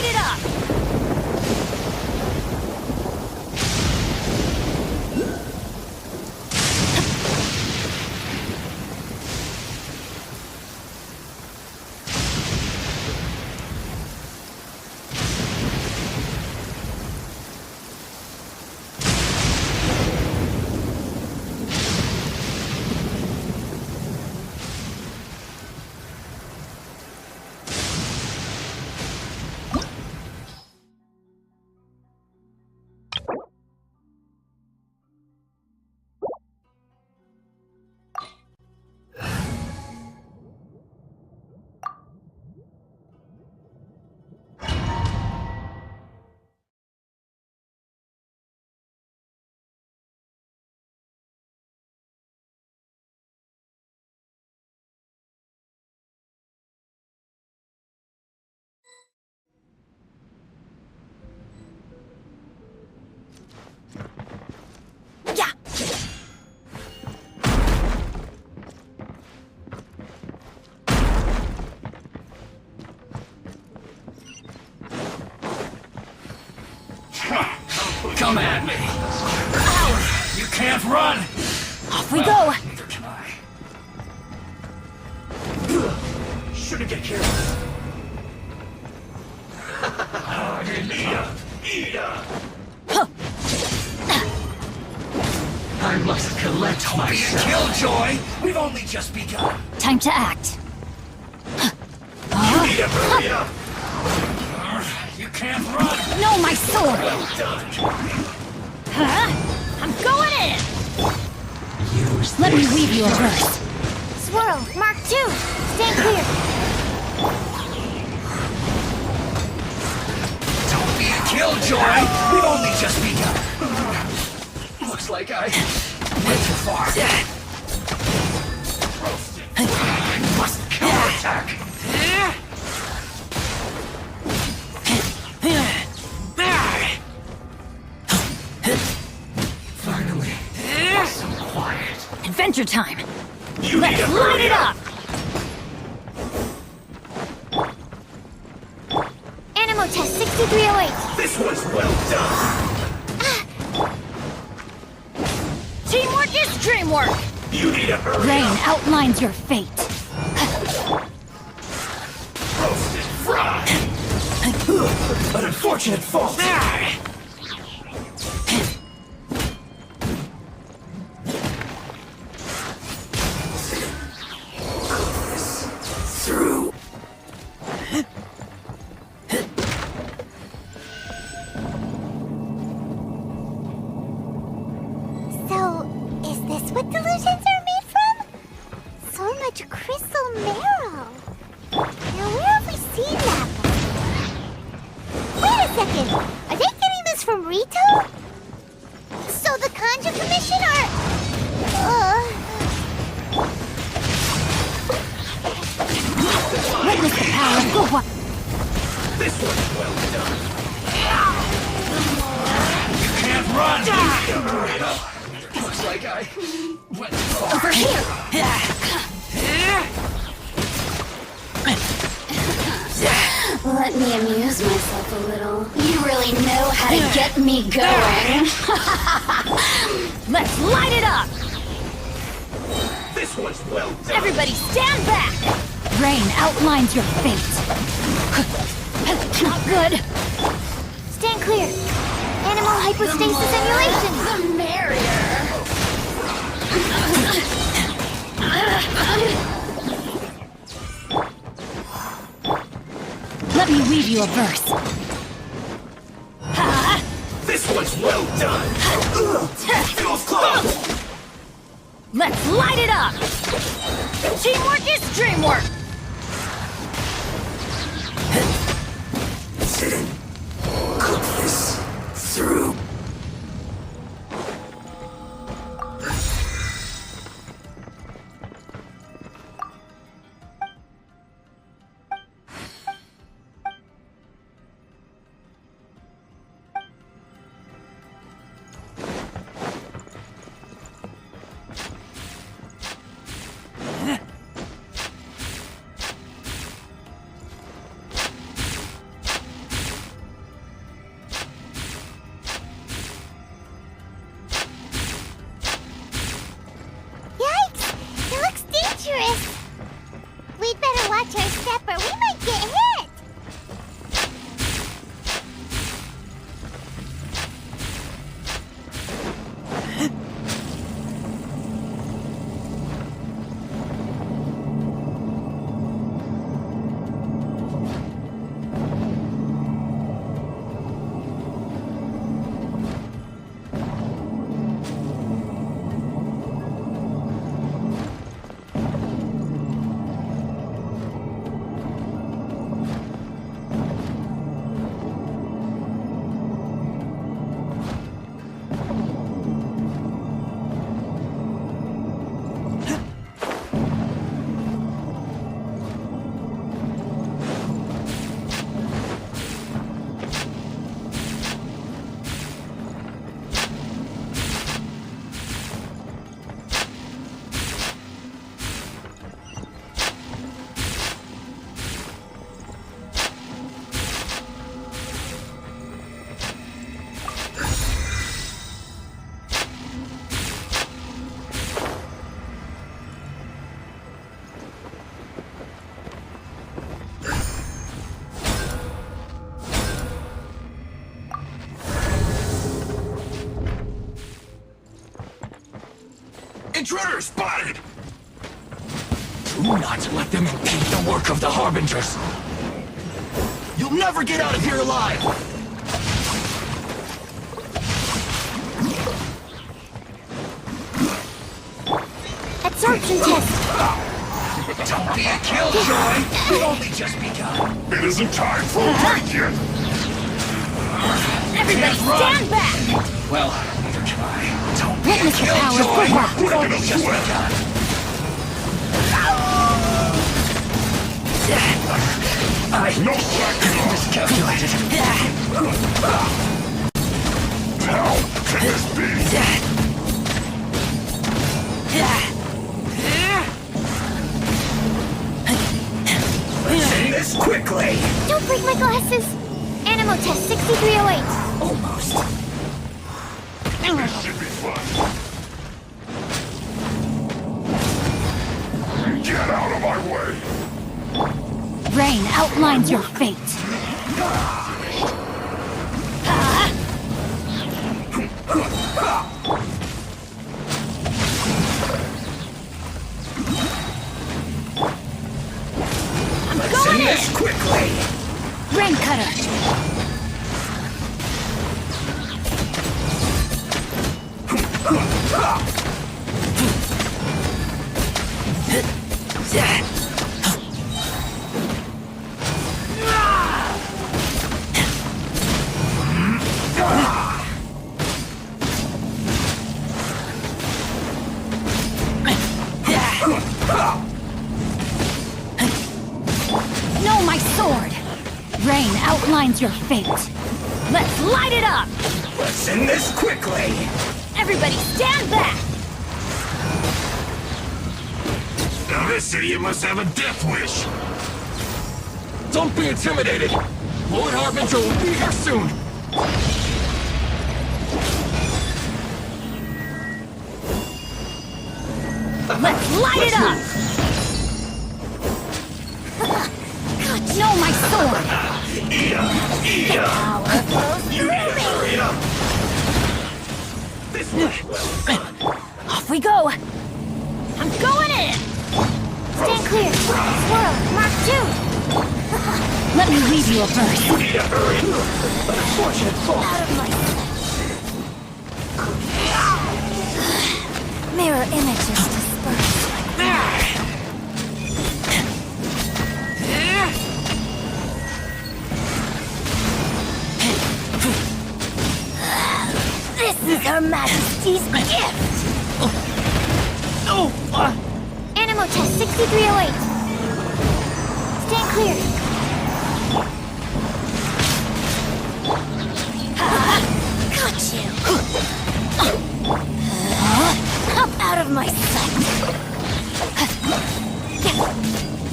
light it up! Come at me! Coward! You can't run! Off we go! Neither can I. Shouldn't get careful. Ida! I must collect myself. Killjoy! We've only just begun. Time to act. Ida, hurry up! You can't run! No, my sword! Well done. Huh? I'm going in! Use Let me this. weave you a verse. Swirl, Mark 2. Stand clear. Don't be a killjoy! We've only just begun. Looks like I went too far. Roasted. I must counterattack. Finally, some quiet. Adventure time! You need Let's to light hurry it up! Animo test 6308. This was well done. Teamwork is dreamwork! You need to hurry Rain up. outlines your fate. Roasted fried. An unfortunate fault. Through. So, is this what delusions are made from? So much crystal marrow. Now, where have we seen that before? Wait a second. Are they getting this from Rito? So the Conjure Commission are... Witness the power of Gowa. This was well done. You can't run. Hurry up. Looks like I went too far. Over here! Let me amuse myself a little. You really know how to get me going. Let's light it up! This was well done. Everybody stand back! Rain outlines your fate. Not good. Stand clear. Animal hypostasis emulation. The merrier. Let me weave you a verse. This was well done. Feels close. Let's light it up! Teamwork is dreamwork! Cook this through. Intruder spotted! Do not let them impede the work of the Harbingers. You'll never get out of here alive! Absorption test. Don't be a killjoy! We've only just begun. It isn't time for a break yet. Everybody stand back! Well, neither can I. Don't be a Witness the power of killjoy! Hoyolab. We've only just begun. No second. Miscalculated. How can this be? Say this quickly! Don't break my glasses. Animal test 6308. Almost. This should be fun. Get out of my way. Rain outlines your fate. Say this quickly! Rain cutter. No, my sword! Rain outlines your fate. Let's light it up! Let's end this quickly! Everybody stand back! Now this idiot must have a death wish. Don't be intimidated! Lord Harbinger will be here soon! Let's light it up! No, my sword! Power flows through me! This way! Off we go! I'm going in! Stand clear. Swirl. Mark 2. Let me leave you a verse. You need to hurry! Unfortunate fall! Out of my sight. Mirror images dispersed. This is Her Majesty's gift! Animal test 6308. Stand clear. Got you. Up out of my sight.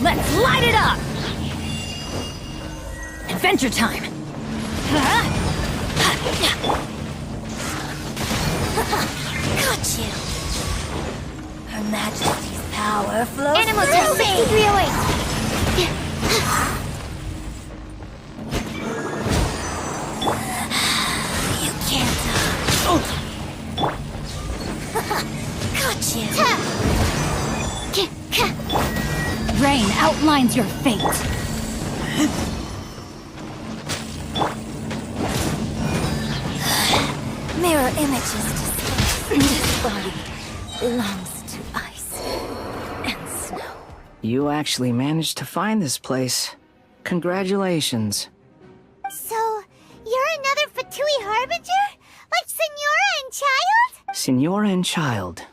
Let's light it up! Adventure time! Got you. Her Majesty's power flows Animal test 6308. You can't. Got you. Rain outlines your fate. Mirror images dispersed. This body belongs to ice and snow. You actually managed to find this place. Congratulations. So, you're another Fatui Harbinger? Like Senora and Child? Senora and Child.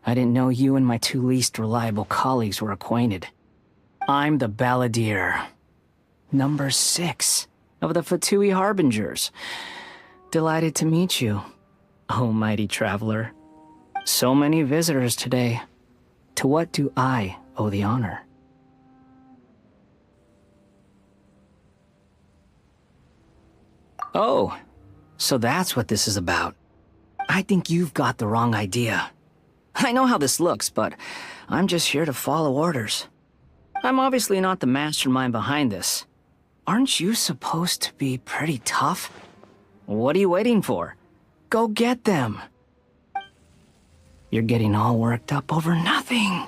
I didn't know you and my two least reliable colleagues were acquainted. I'm the Balladeer. Number 6 of the Fatui Harbingers. Delighted to meet you, oh mighty traveler. So many visitors today. To what do I owe the honor? Oh, so that's what this is about. I think you've got the wrong idea. I know how this looks, but I'm just here to follow orders. I'm obviously not the mastermind behind this. Aren't you supposed to be pretty tough? What are you waiting for? Go get them. You're getting all worked up over nothing.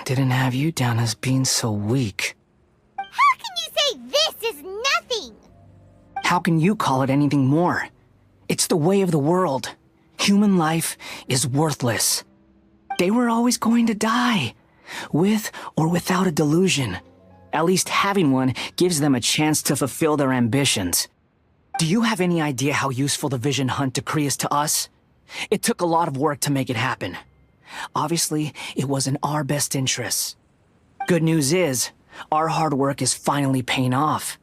Didn't have you down as being so weak. How can you say this is nothing? How can you call it anything more? It's the way of the world. Human life is worthless. They were always going to die, with or without a delusion. At least having one gives them a chance to fulfill their ambitions. Do you have any idea how useful the Vision Hunt decree is to us? It took a lot of work to make it happen. Obviously, it was in our best interests. Good news is, our hard work is finally paying off.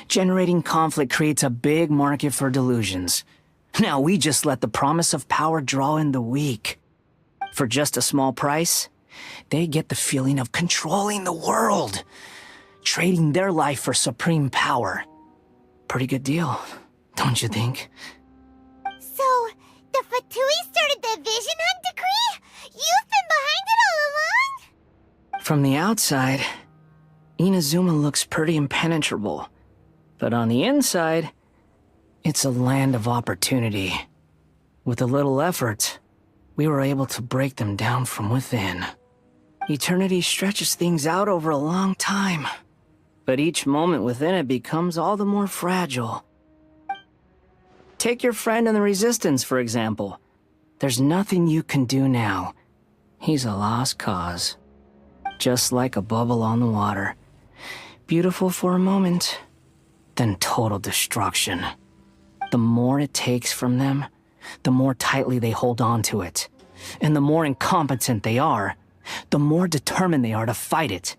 Generating conflict creates a big market for delusions. Now we just let the promise of power draw in the weak. For just a small price, they get the feeling of controlling the world, trading their life for supreme power. Pretty good deal, don't you think? So, the Fatui started the Vision Hunt decree? You've been behind it all along? From the outside, Inazuma looks pretty impenetrable. But on the inside, it's a land of opportunity. With a little effort, we were able to break them down from within. Eternity stretches things out over a long time, but each moment within it becomes all the more fragile. Take your friend in the Resistance, for example. There's nothing you can do now. He's a lost cause. Just like a bubble on the water. Beautiful for a moment, then total destruction. The more it takes from them, the more tightly they hold on to it. And the more incompetent they are, the more determined they are to fight it.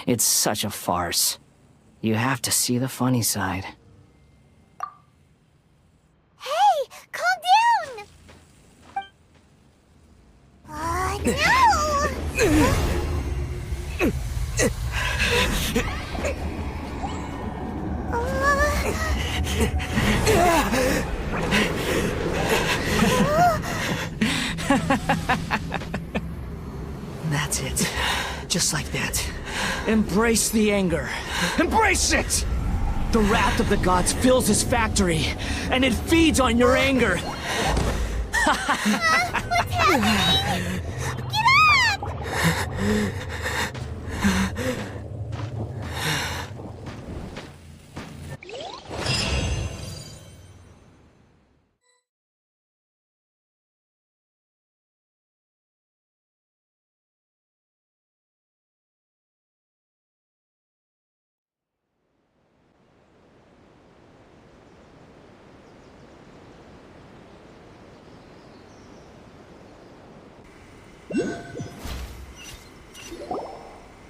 It's such a farce. You have to see the funny side. Hey, calm down! No! That's it. Just like that. Embrace the anger. Embrace it! The wrath of the gods fills this factory, and it feeds on your anger. What's happening? Get up!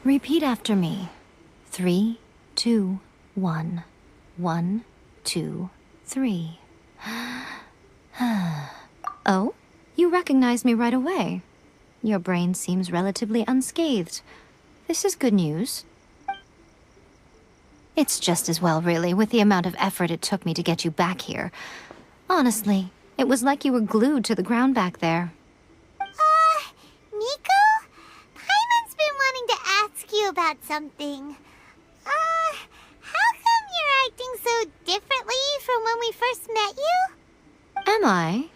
Repeat after me. 3, 2, 1. 1, 2, 3. Oh? You recognize me right away. Your brain seems relatively unscathed. This is good news. It's just as well, really, with the amount of effort it took me to get you back here. Honestly, it was like you were glued to the ground back there. Nico? Paimon's been wanting to ask you about something. How come you're acting so differently from when we first met you? Am I?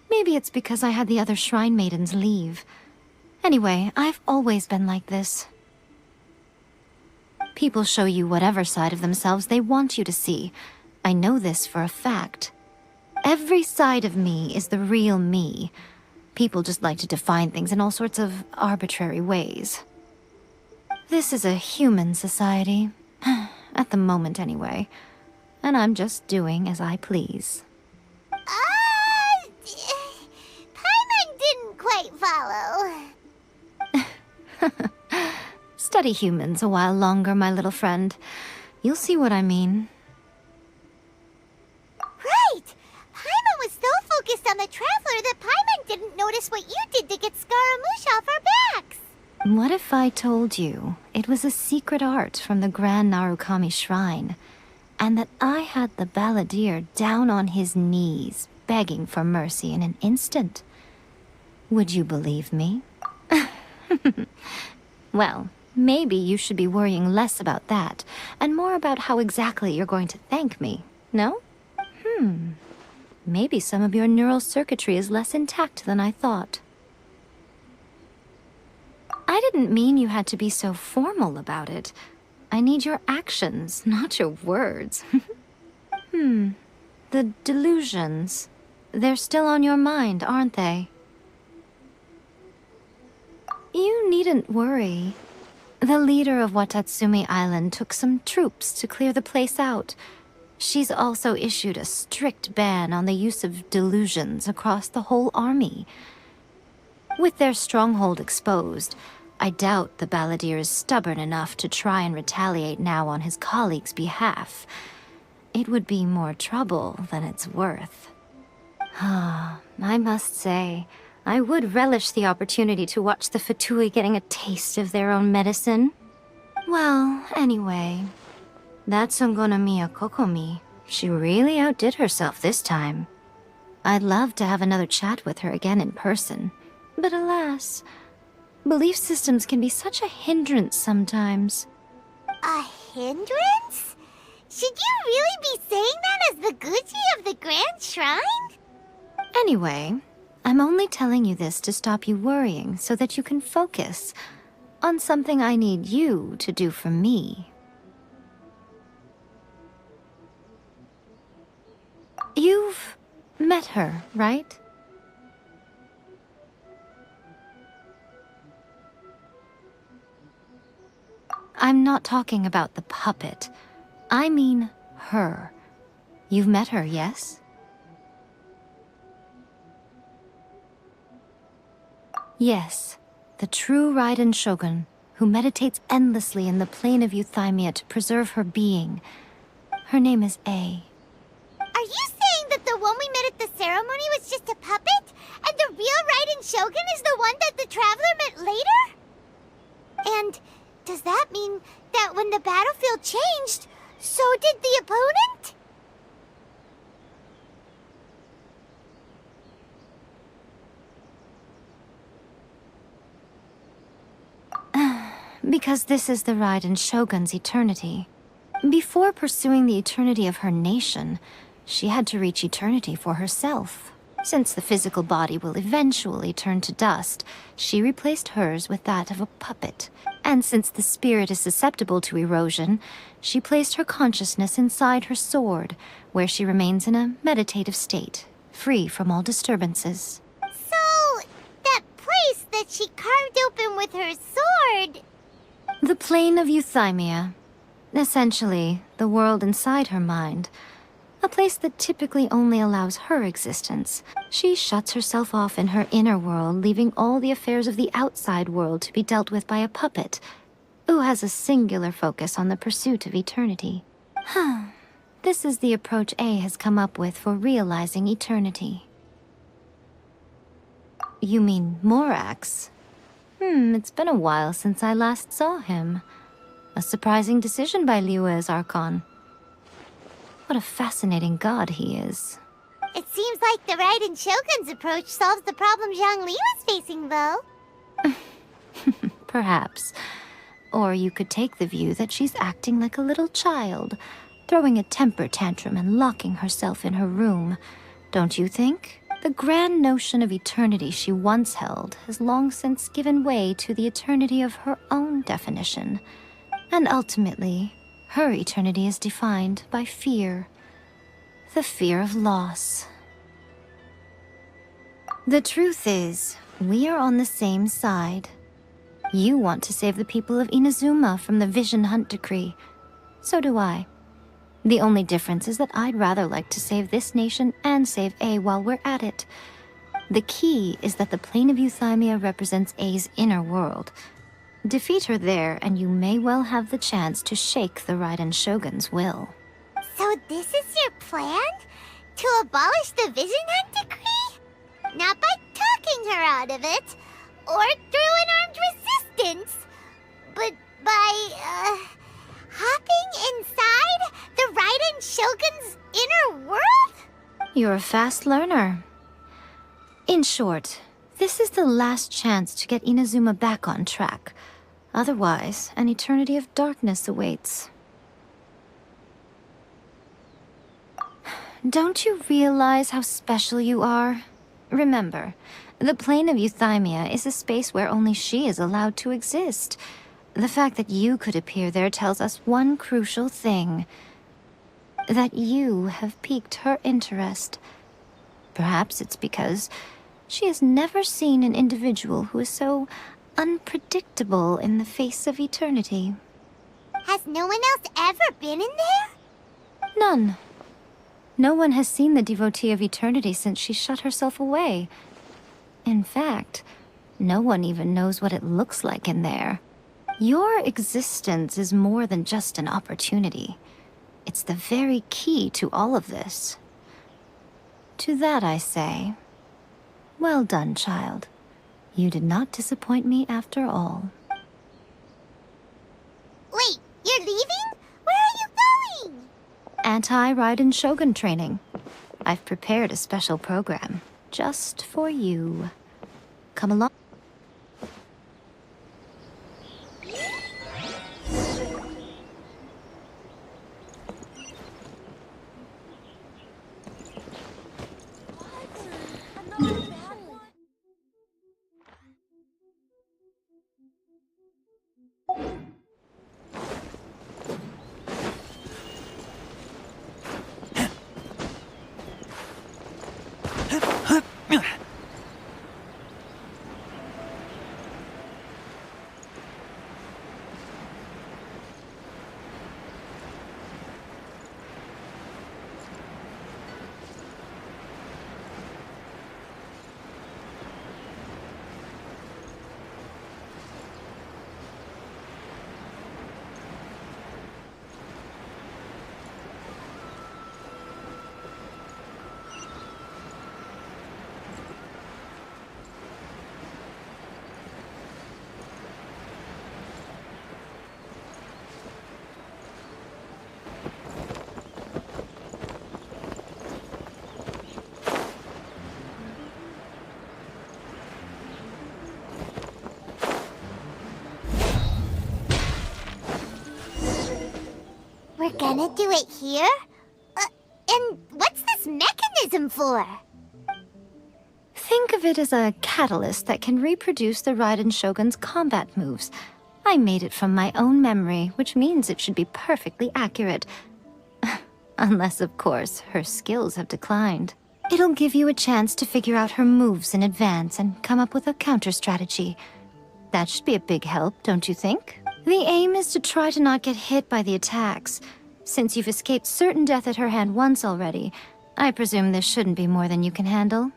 Maybe it's because I had the other Shrine Maidens leave. Anyway, I've always been like this. People show you whatever side of themselves they want you to see. I know this for a fact. Every side of me is the real me. People just like to define things in all sorts of arbitrary ways. This is a human society. At the moment, anyway. And I'm just doing as I please. Paimon didn't quite follow. Study humans a while longer, my little friend. You'll see what I mean. Right! Paimon was so focused on the Traveler that Paimon didn't notice what you did to get Scaramouche off our backs. What if I told you it was a secret art from the Grand Narukami Shrine, and that I had the balladeer down on his knees, begging for mercy in an instant? Would you believe me? Well, maybe you should be worrying less about that, and more about how exactly you're going to thank me, no? Maybe some of your neural circuitry is less intact than I thought. I didn't mean you had to be so formal about it. I need your actions, not your words. The delusions. They're still on your mind, aren't they? You needn't worry. The leader of Watatsumi Island took some troops to clear the place out. She's also issued a strict ban on the use of delusions across the whole army. With their stronghold exposed, I doubt the Balladeer is stubborn enough to try and retaliate now on his colleague's behalf. It would be more trouble than it's worth. I must say, I would relish the opportunity to watch the Fatui getting a taste of their own medicine. Well, anyway, that Songonomiya Kokomi, she really outdid herself this time. I'd love to have another chat with her again in person, but alas, belief systems can be such a hindrance sometimes. A hindrance? Should you really be saying that as the Gucci of the Grand Shrine? Anyway, I'm only telling you this to stop you worrying so that you can focus on something I need you to do for me. You've met her, right? I'm not talking about the puppet. I mean her. You've met her, yes? Yes, the true Raiden Shogun, who meditates endlessly in the plane of Euthymia to preserve her being. Her name is A. Are you saying that the one we met at the ceremony was just a puppet? And the real Raiden Shogun is the one that the Traveler met later? And does that mean that when the battlefield changed, so did the opponent? Because this is the Raiden Shogun's eternity. Before pursuing the eternity of her nation, she had to reach eternity for herself. Since the physical body will eventually turn to dust, she replaced hers with that of a puppet. And since the spirit is susceptible to erosion, she placed her consciousness inside her sword, where she remains in a meditative state, free from all disturbances. So, that place that she carved open with her sword... The plane of Euthymia. Essentially, the world inside her mind. A place that typically only allows her existence. She shuts herself off in her inner world, leaving all the affairs of the outside world to be dealt with by a puppet, who has a singular focus on the pursuit of eternity. This is the approach A has come up with for realizing eternity. You mean Morax? It's been a while since I last saw him. A surprising decision by Liyue's Archon. What a fascinating god he is. It seems like the Raiden Shogun's approach solves the problem Zhongli was facing, though. Perhaps. Or you could take the view that she's acting like a little child, throwing a temper tantrum and locking herself in her room. Don't you think? The grand notion of eternity she once held has long since given way to the eternity of her own definition. And ultimately, her eternity is defined by fear. The fear of loss. The truth is, we are on the same side. You want to save the people of Inazuma from the Vision Hunt decree. So do I. The only difference is that I'd rather like to save this nation and save A while we're at it. The key is that the plane of Euthymia represents A's inner world. Defeat her there, and you may well have the chance to shake the Raiden Shogun's will. So this is your plan? To abolish the Vision Hunt decree? Not by talking her out of it, or through an armed resistance, but by, hopping inside the Raiden Shogun's inner world? You're a fast learner. In short, this is the last chance to get Inazuma back on track. Otherwise, an eternity of darkness awaits. don't you realize how special you are? Remember, the plane of Euthymia is a space where only she is allowed to exist. The fact that you could appear there tells us one crucial thing. That you have piqued her interest. Perhaps it's because she has never seen an individual who is so unpredictable in the face of eternity. Has no one else ever been in there? None. No one has seen the devotee of eternity since she shut herself away. In fact, no one even knows what it looks like in there. Your existence is more than just an opportunity. It's the very key to all of this. To that I say, well done, child. You did not disappoint me after all. Wait, you're leaving? Where are you going? Anti-Raiden Shogun training. I've prepared a special program just for you. Come along. We're gonna do it here? And what's this mechanism for? Think of it as a catalyst that can reproduce the Raiden Shogun's combat moves. I made it from my own memory, which means it should be perfectly accurate. Unless, of course, her skills have declined. It'll give you a chance to figure out her moves in advance and come up with a counter-strategy. That should be a big help, don't you think? The aim is to try to not get hit by the attacks. Since you've escaped certain death at her hand once already, I presume this shouldn't be more than you can handle.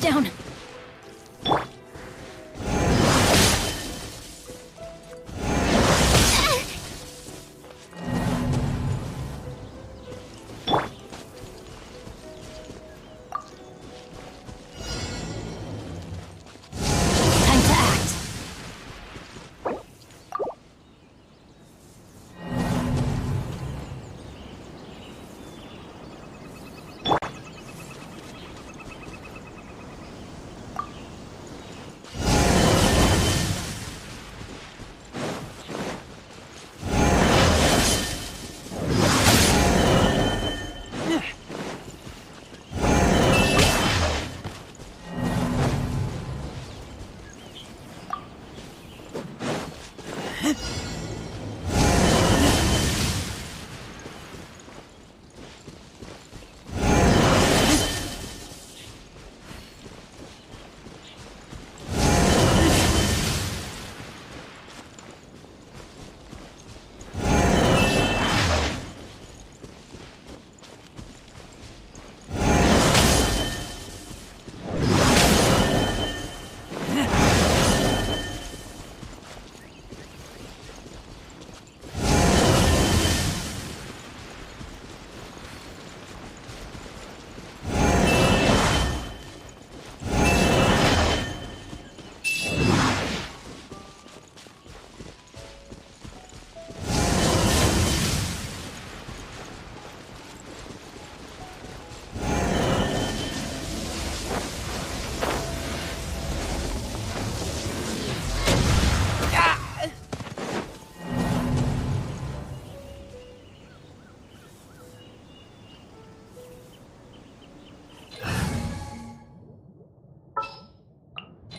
down. Time to act.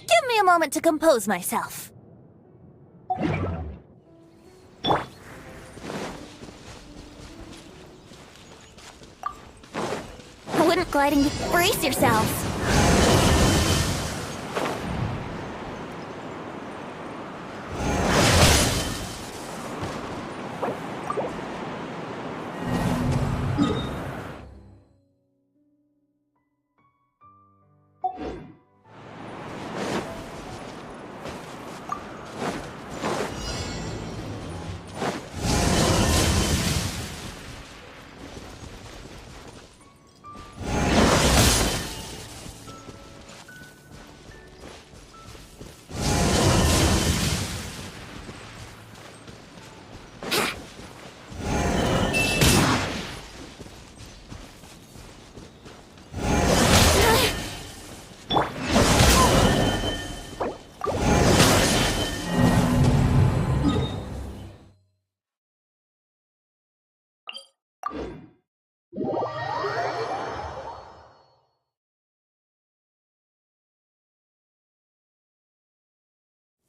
Give me a moment to compose myself. Wouldn't gliding... Brace yourselves!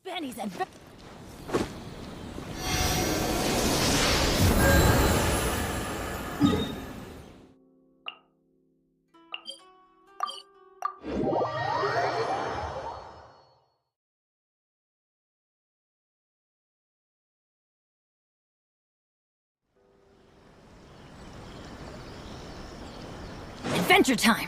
Benny's and... Adventure time!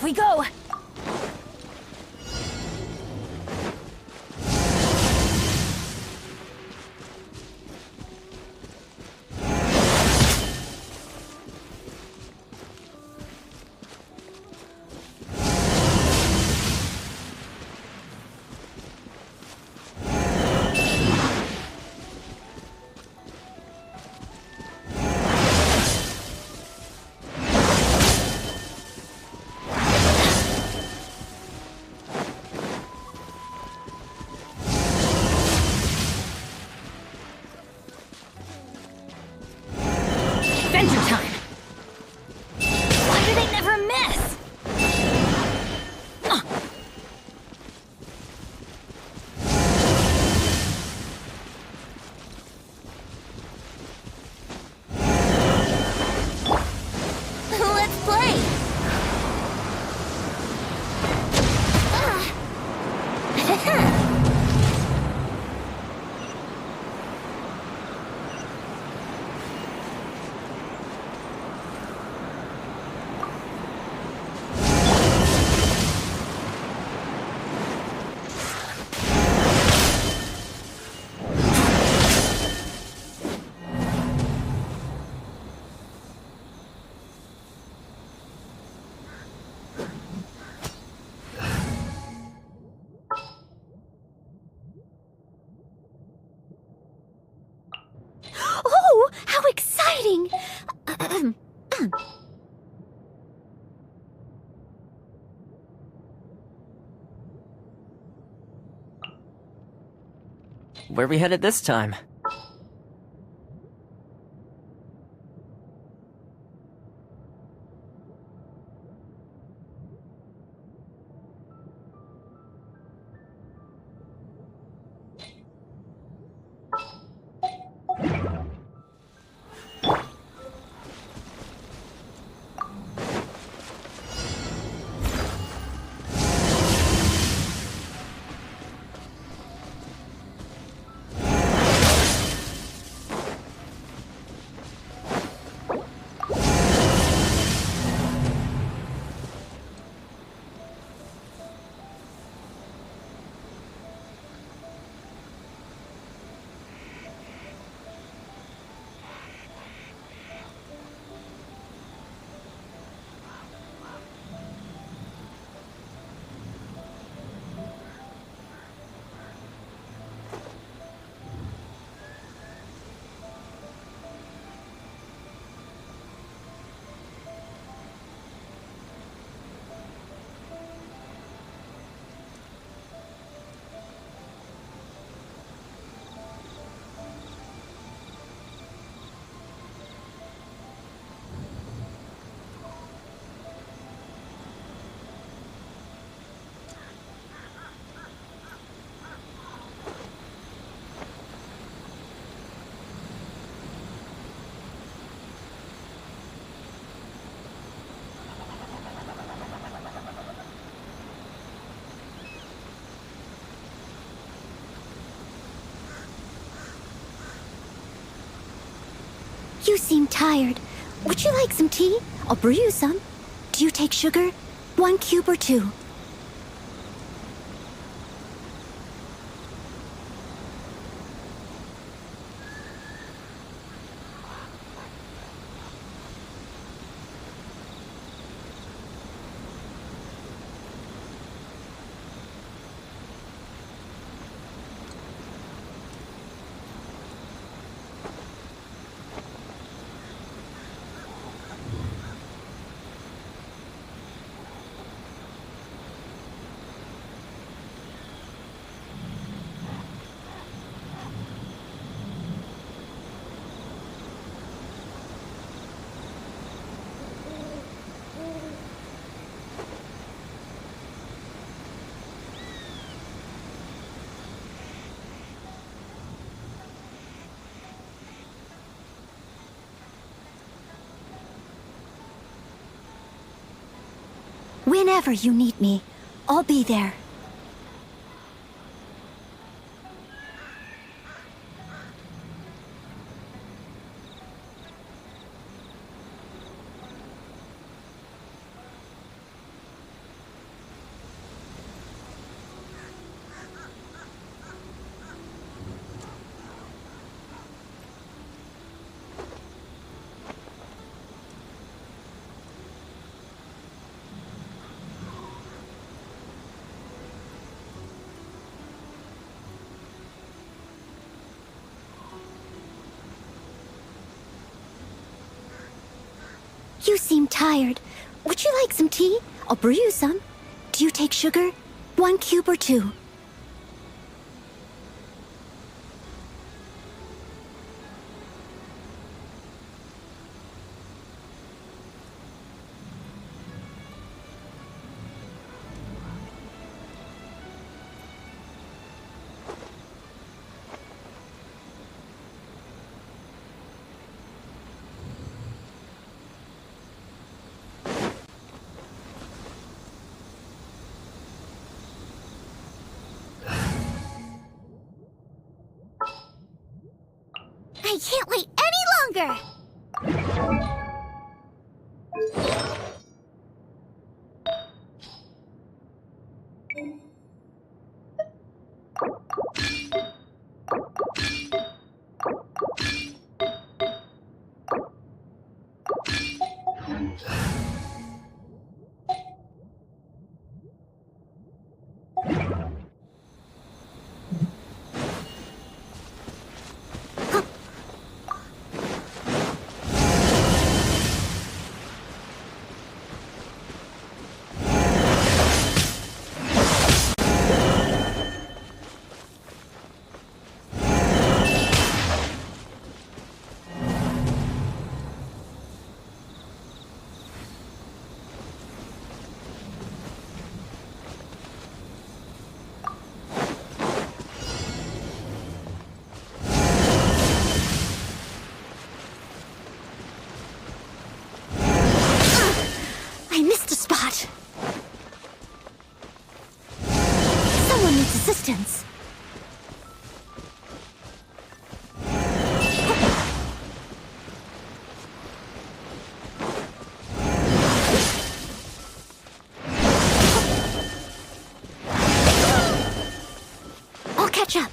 We go! where we headed this time? You seem tired. Would you like some tea? I'll brew you some. Do you take sugar? 1 cube or 2? Whenever you need me, I'll be there. You seem tired. Would you like some tea? I'll brew you some. Do you take sugar? 1 cube or 2? I can't wait any longer! catch up.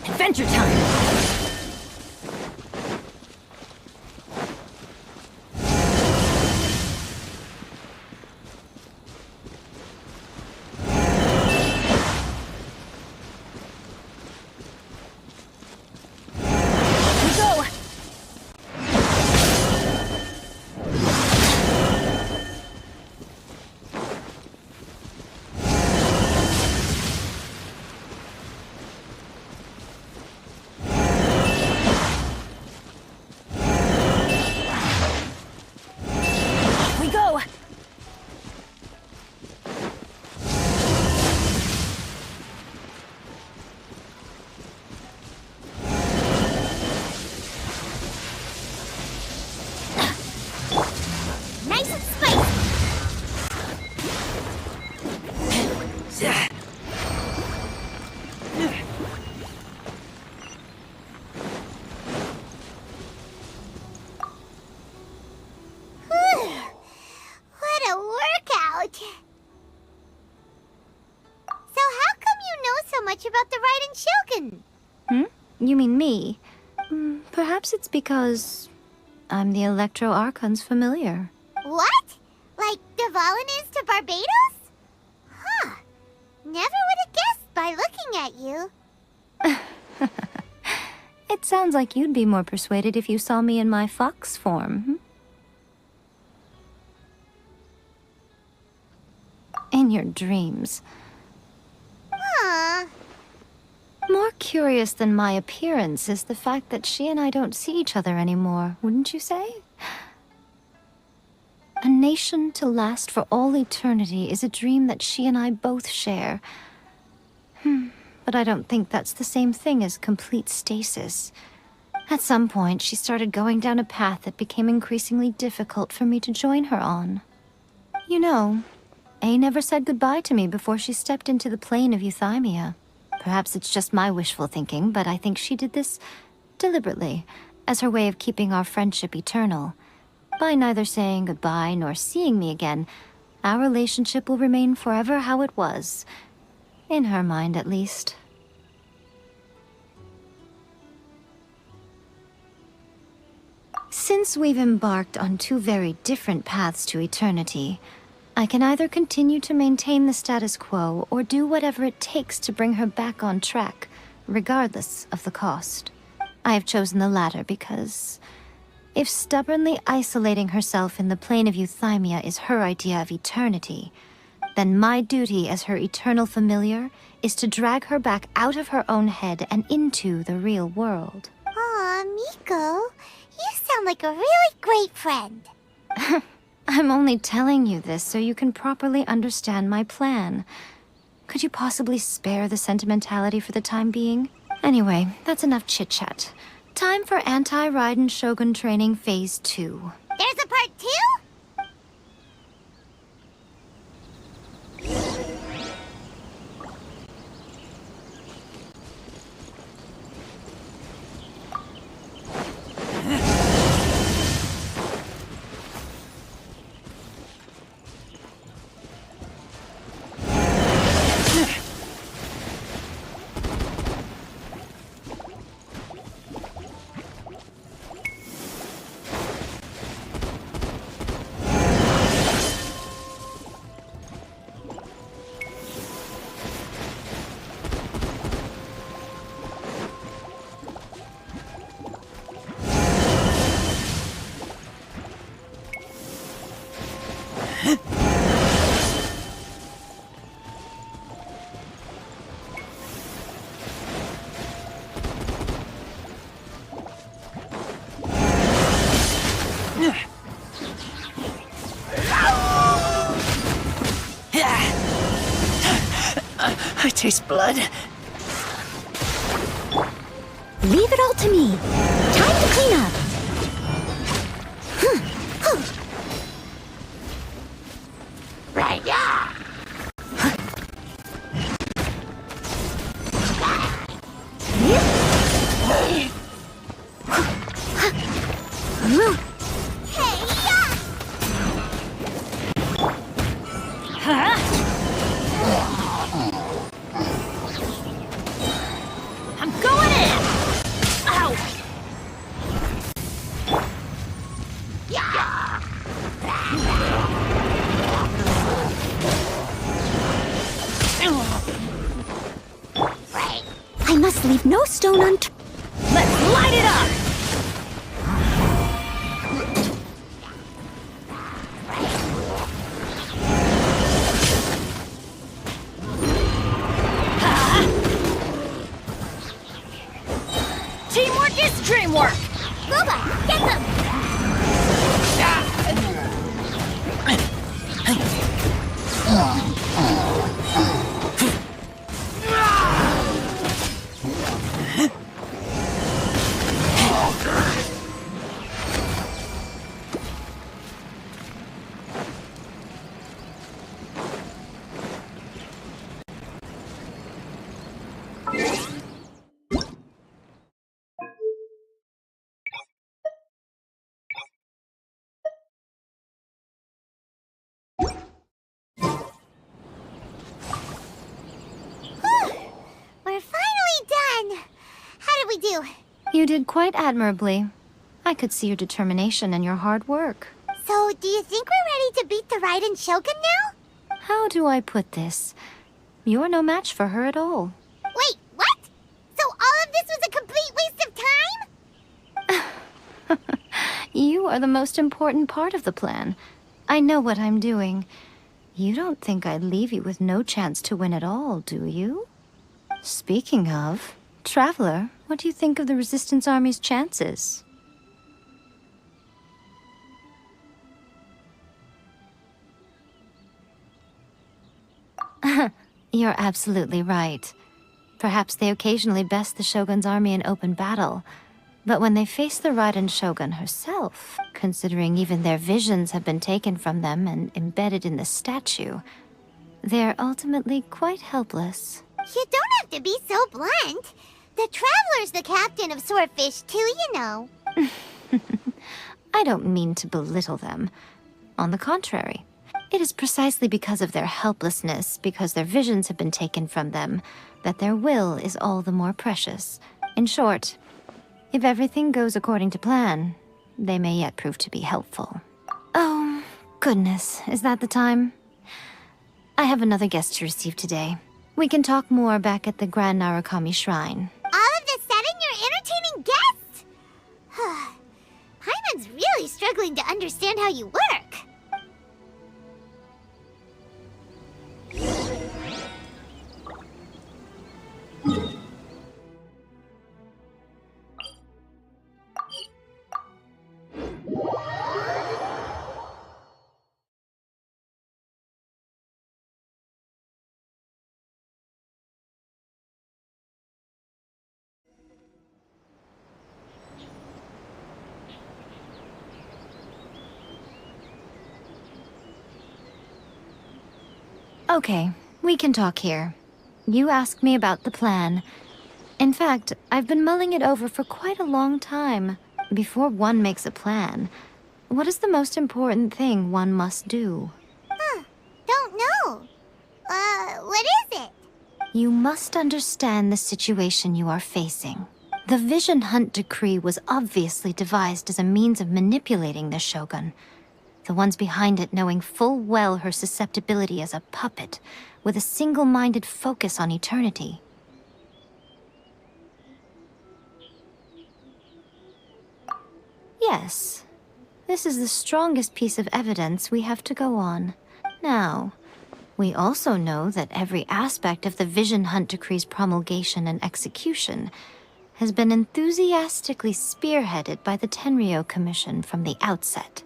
Adventure time! About the Raiden Shogun. You mean me? Perhaps it's because I'm the Electro Archon's familiar. What? Like Devalin is to Barbados? Huh. Never would have guessed by looking at you. It sounds like you'd be more persuaded if you saw me in my fox form. In your dreams. Huh. More curious than my appearance is the fact that she and I don't see each other anymore, wouldn't you say? A nation to last for all eternity is a dream that she and I both share. But I don't think that's the same thing as complete stasis. At some point, she started going down a path that became increasingly difficult for me to join her on. You know, A never said goodbye to me before she stepped into the plane of euthymia. Perhaps it's just my wishful thinking, but I think she did this deliberately, as her way of keeping our friendship eternal. By neither saying goodbye nor seeing me again, our relationship will remain forever how it was. In her mind, at least. Since we've embarked on two very different paths to eternity, I can either continue to maintain the status quo or do whatever it takes to bring her back on track, regardless of the cost. I have chosen the latter because if stubbornly isolating herself in the plane of euthymia is her idea of eternity, then my duty as her eternal familiar is to drag her back out of her own head and into the real world. Aw, Miko, you sound like a really great friend. I'm only telling you this so you can properly understand my plan. Could you possibly spare the sentimentality for the time being? Anyway, that's enough chit-chat. Time for Anti-Raiden Shogun Training Phase 2. There's a part 2? I taste blood. Leave it all to me. Time to clean up. Right, yeah. I'm going in! Ow! I must leave no stone unturned. Let's light it up! Teamwork is dreamwork! Robot, get them! We're finally done! How did we do? You did quite admirably. I could see your determination and your hard work. So, do you think we're ready to beat the Raiden Shogun now? How do I put this? You're no match for her at all. Wait, what? So all of this was a complete waste of time? You are the most important part of the plan. I know what I'm doing. You don't think I'd leave you with no chance to win at all, do you? Speaking of, Traveler, what do you think of the Resistance Army's chances? You're absolutely right. Perhaps they occasionally best the Shogun's army in open battle, but when they face the Raiden Shogun herself, considering even their visions have been taken from them and embedded in the statue, they're ultimately quite helpless. You don't have to be so blunt. The Traveler's the captain of Swordfish too, you know. I don't mean to belittle them. On the contrary, it is precisely because of their helplessness, because their visions have been taken from them, that their will is all the more precious. In short, if everything goes according to plan, they may yet prove to be helpful. Oh, goodness, is that the time? I have another guest to receive today. We can talk more back at the Grand Narukami Shrine. All of a sudden, you're entertaining guests? Paimon's really struggling to understand how you work. Okay, we can talk here. You asked me about the plan. In fact, I've been mulling it over for quite a long time. Before one makes a plan, what is the most important thing one must do? Don't know. What is it? You must understand the situation you are facing. The Vision Hunt Decree was obviously devised as a means of manipulating the Shogun. The ones behind it knowing full well her susceptibility as a puppet, with a single-minded focus on eternity. Yes, This is the strongest piece of evidence we have to go on. Now, we also know that every aspect of the Vision Hunt Decree's promulgation and execution has been enthusiastically spearheaded by the Tenryou Commission from the outset.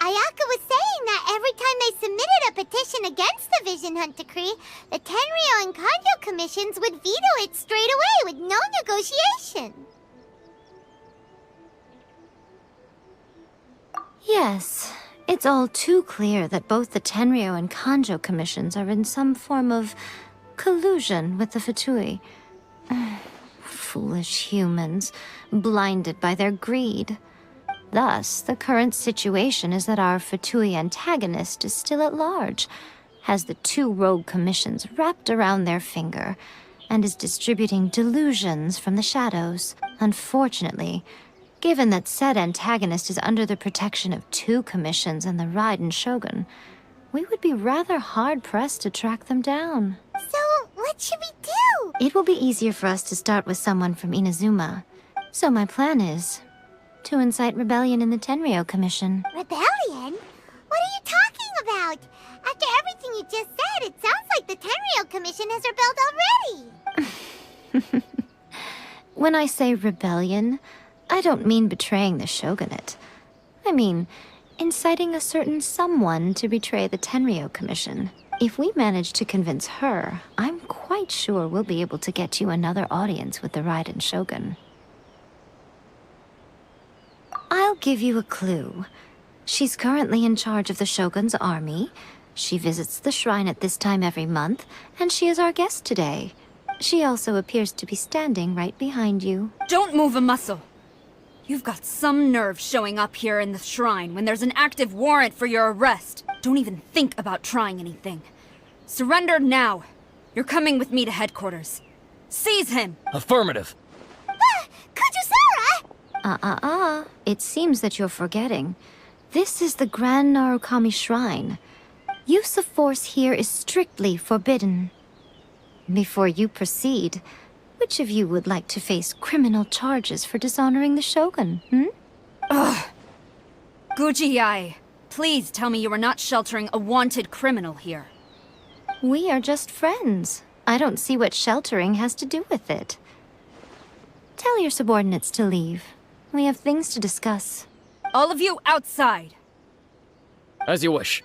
Ayaka was saying that every time they submitted a petition against the Vision Hunt Decree, the Tenryou and Kanjo commissions would veto it straight away with no negotiation. Yes, it's all too clear that both the Tenryou and Kanjo commissions are in some form of collusion with the Fatui. Foolish humans, blinded by their greed. Thus, the current situation is that our Fatui antagonist is still at large, has the two rogue commissions wrapped around their finger, and is distributing delusions from the shadows. Unfortunately, given that said antagonist is under the protection of two commissions and the Raiden Shogun, we would be rather hard-pressed to track them down. So, what should we do? It will be easier for us to start with someone from Inazuma. So my plan is to incite rebellion in the Tenryou Commission. Rebellion? What are you talking about? After everything you just said, it sounds like the Tenryou Commission has rebelled already. When I say rebellion, I don't mean betraying the shogunate. I mean inciting a certain someone to betray the Tenryou Commission. If we manage to convince her, I'm quite sure we'll be able to get you another audience with the Raiden Shogun. I'll give you a clue. She's currently in charge of the Shogun's army. She visits the shrine at this time every month, and she is our guest today. She also appears to be standing right behind you. Don't move a muscle. You've got some nerve showing up here in the shrine when there's an active warrant for your arrest. Don't even think about trying anything. Surrender now. You're coming with me to headquarters. Seize him! Affirmative. Kujusara! It seems that you're forgetting. This is the Grand Narukami Shrine. Use of force here is strictly forbidden. Before you proceed, which of you would like to face criminal charges for dishonoring the Shogun, Ugh. Guji-ai, please tell me you are not sheltering a wanted criminal here. We are just friends. I don't see what sheltering has to do with it. Tell your subordinates to leave. We have things to discuss. All of you outside. As you wish.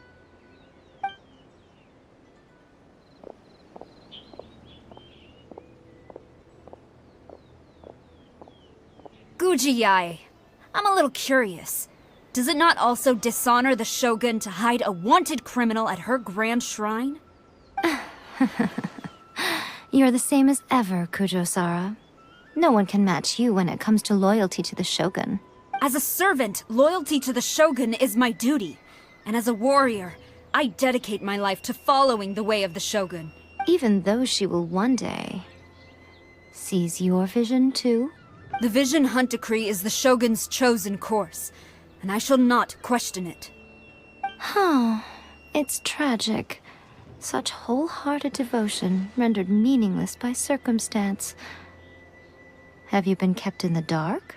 Guji-ai, I'm a little curious. Does it not also dishonor the Shogun to hide a wanted criminal at her grand shrine? You're the same as ever, Kujo-sara. No one can match you when it comes to loyalty to the Shogun. As a servant, loyalty to the Shogun is my duty. And as a warrior, I dedicate my life to following the way of the Shogun. Even though she will one day seize your vision too? The Vision Hunt Decree is the Shogun's chosen course, and I shall not question it. It's tragic. Such wholehearted devotion rendered meaningless by circumstance. Have you been kept in the dark?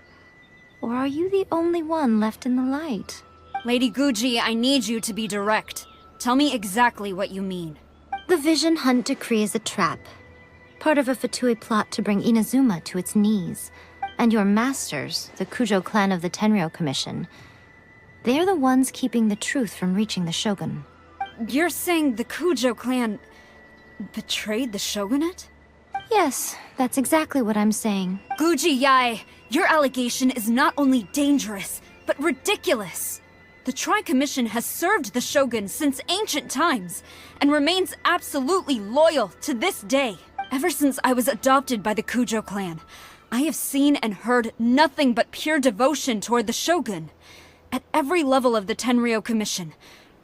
Or are you the only one left in the light? Lady Guji, I need you to be direct. Tell me exactly what you mean. The Vision Hunt Decree is a trap. Part of a Fatui plot to bring Inazuma to its knees. And your masters, the Kujo clan of the Tenryou Commission, they're the ones keeping the truth from reaching the Shogun. You're saying the Kujo clan betrayed the Shogunate? Yes, that's exactly what I'm saying. Guji-ai, your allegation is not only dangerous, but ridiculous. The Tri-Commission has served the Shogun since ancient times, and remains absolutely loyal to this day. Ever since I was adopted by the Kujo clan, I have seen and heard nothing but pure devotion toward the Shogun. At every level of the Tenryou Commission,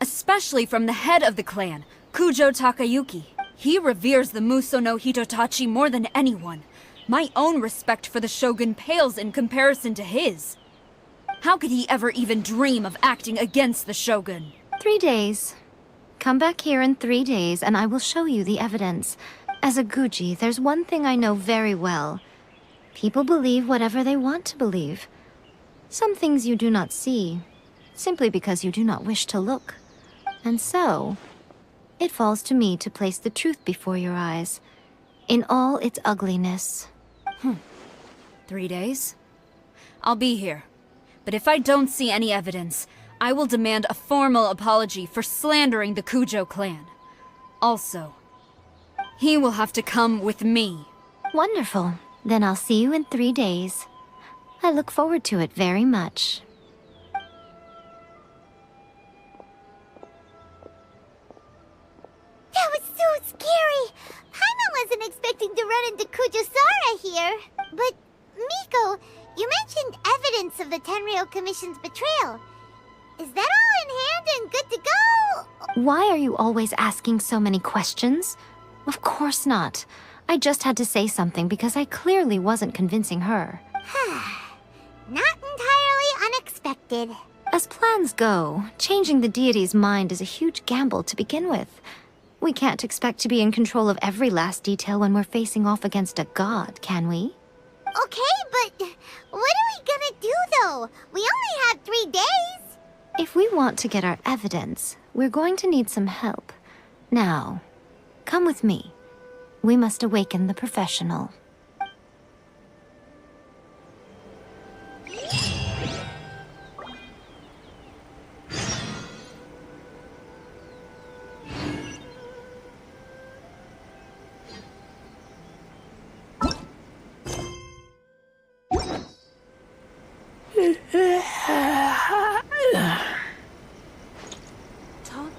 especially from the head of the clan, Kujo Takayuki. He reveres the Muso no Hitotachi more than anyone. My own respect for the Shogun pales in comparison to his. How could he ever even dream of acting against the Shogun? 3 days. Come back here in 3 days and I will show you the evidence. As a Guji, there's one thing I know very well. People believe whatever they want to believe. Some things you do not see. simply because you do not wish to look. And so, it falls to me to place the truth before your eyes, in all its ugliness. 3 days? I'll be here. But if I don't see any evidence, I will demand a formal apology for slandering the Kujo clan. Also, he will have to come with me. Wonderful. Then I'll see you in 3 days. I look forward to it very much. That was so scary! Paimon wasn't expecting to run into Kujosara here. But, Miko, you mentioned evidence of the Tenryou Commission's betrayal. Is that all in hand and good to go? Why are you always asking so many questions? Of course not. I just had to say something because I clearly wasn't convincing her. Not entirely unexpected. As plans go, changing the deity's mind is a huge gamble to begin with. We can't expect to be in control of every last detail when we're facing off against a god, can we? Okay, but what are we gonna do though? We only have 3 days. If we want to get our evidence, we're going to need some help. Now, come with me. We must awaken the professional.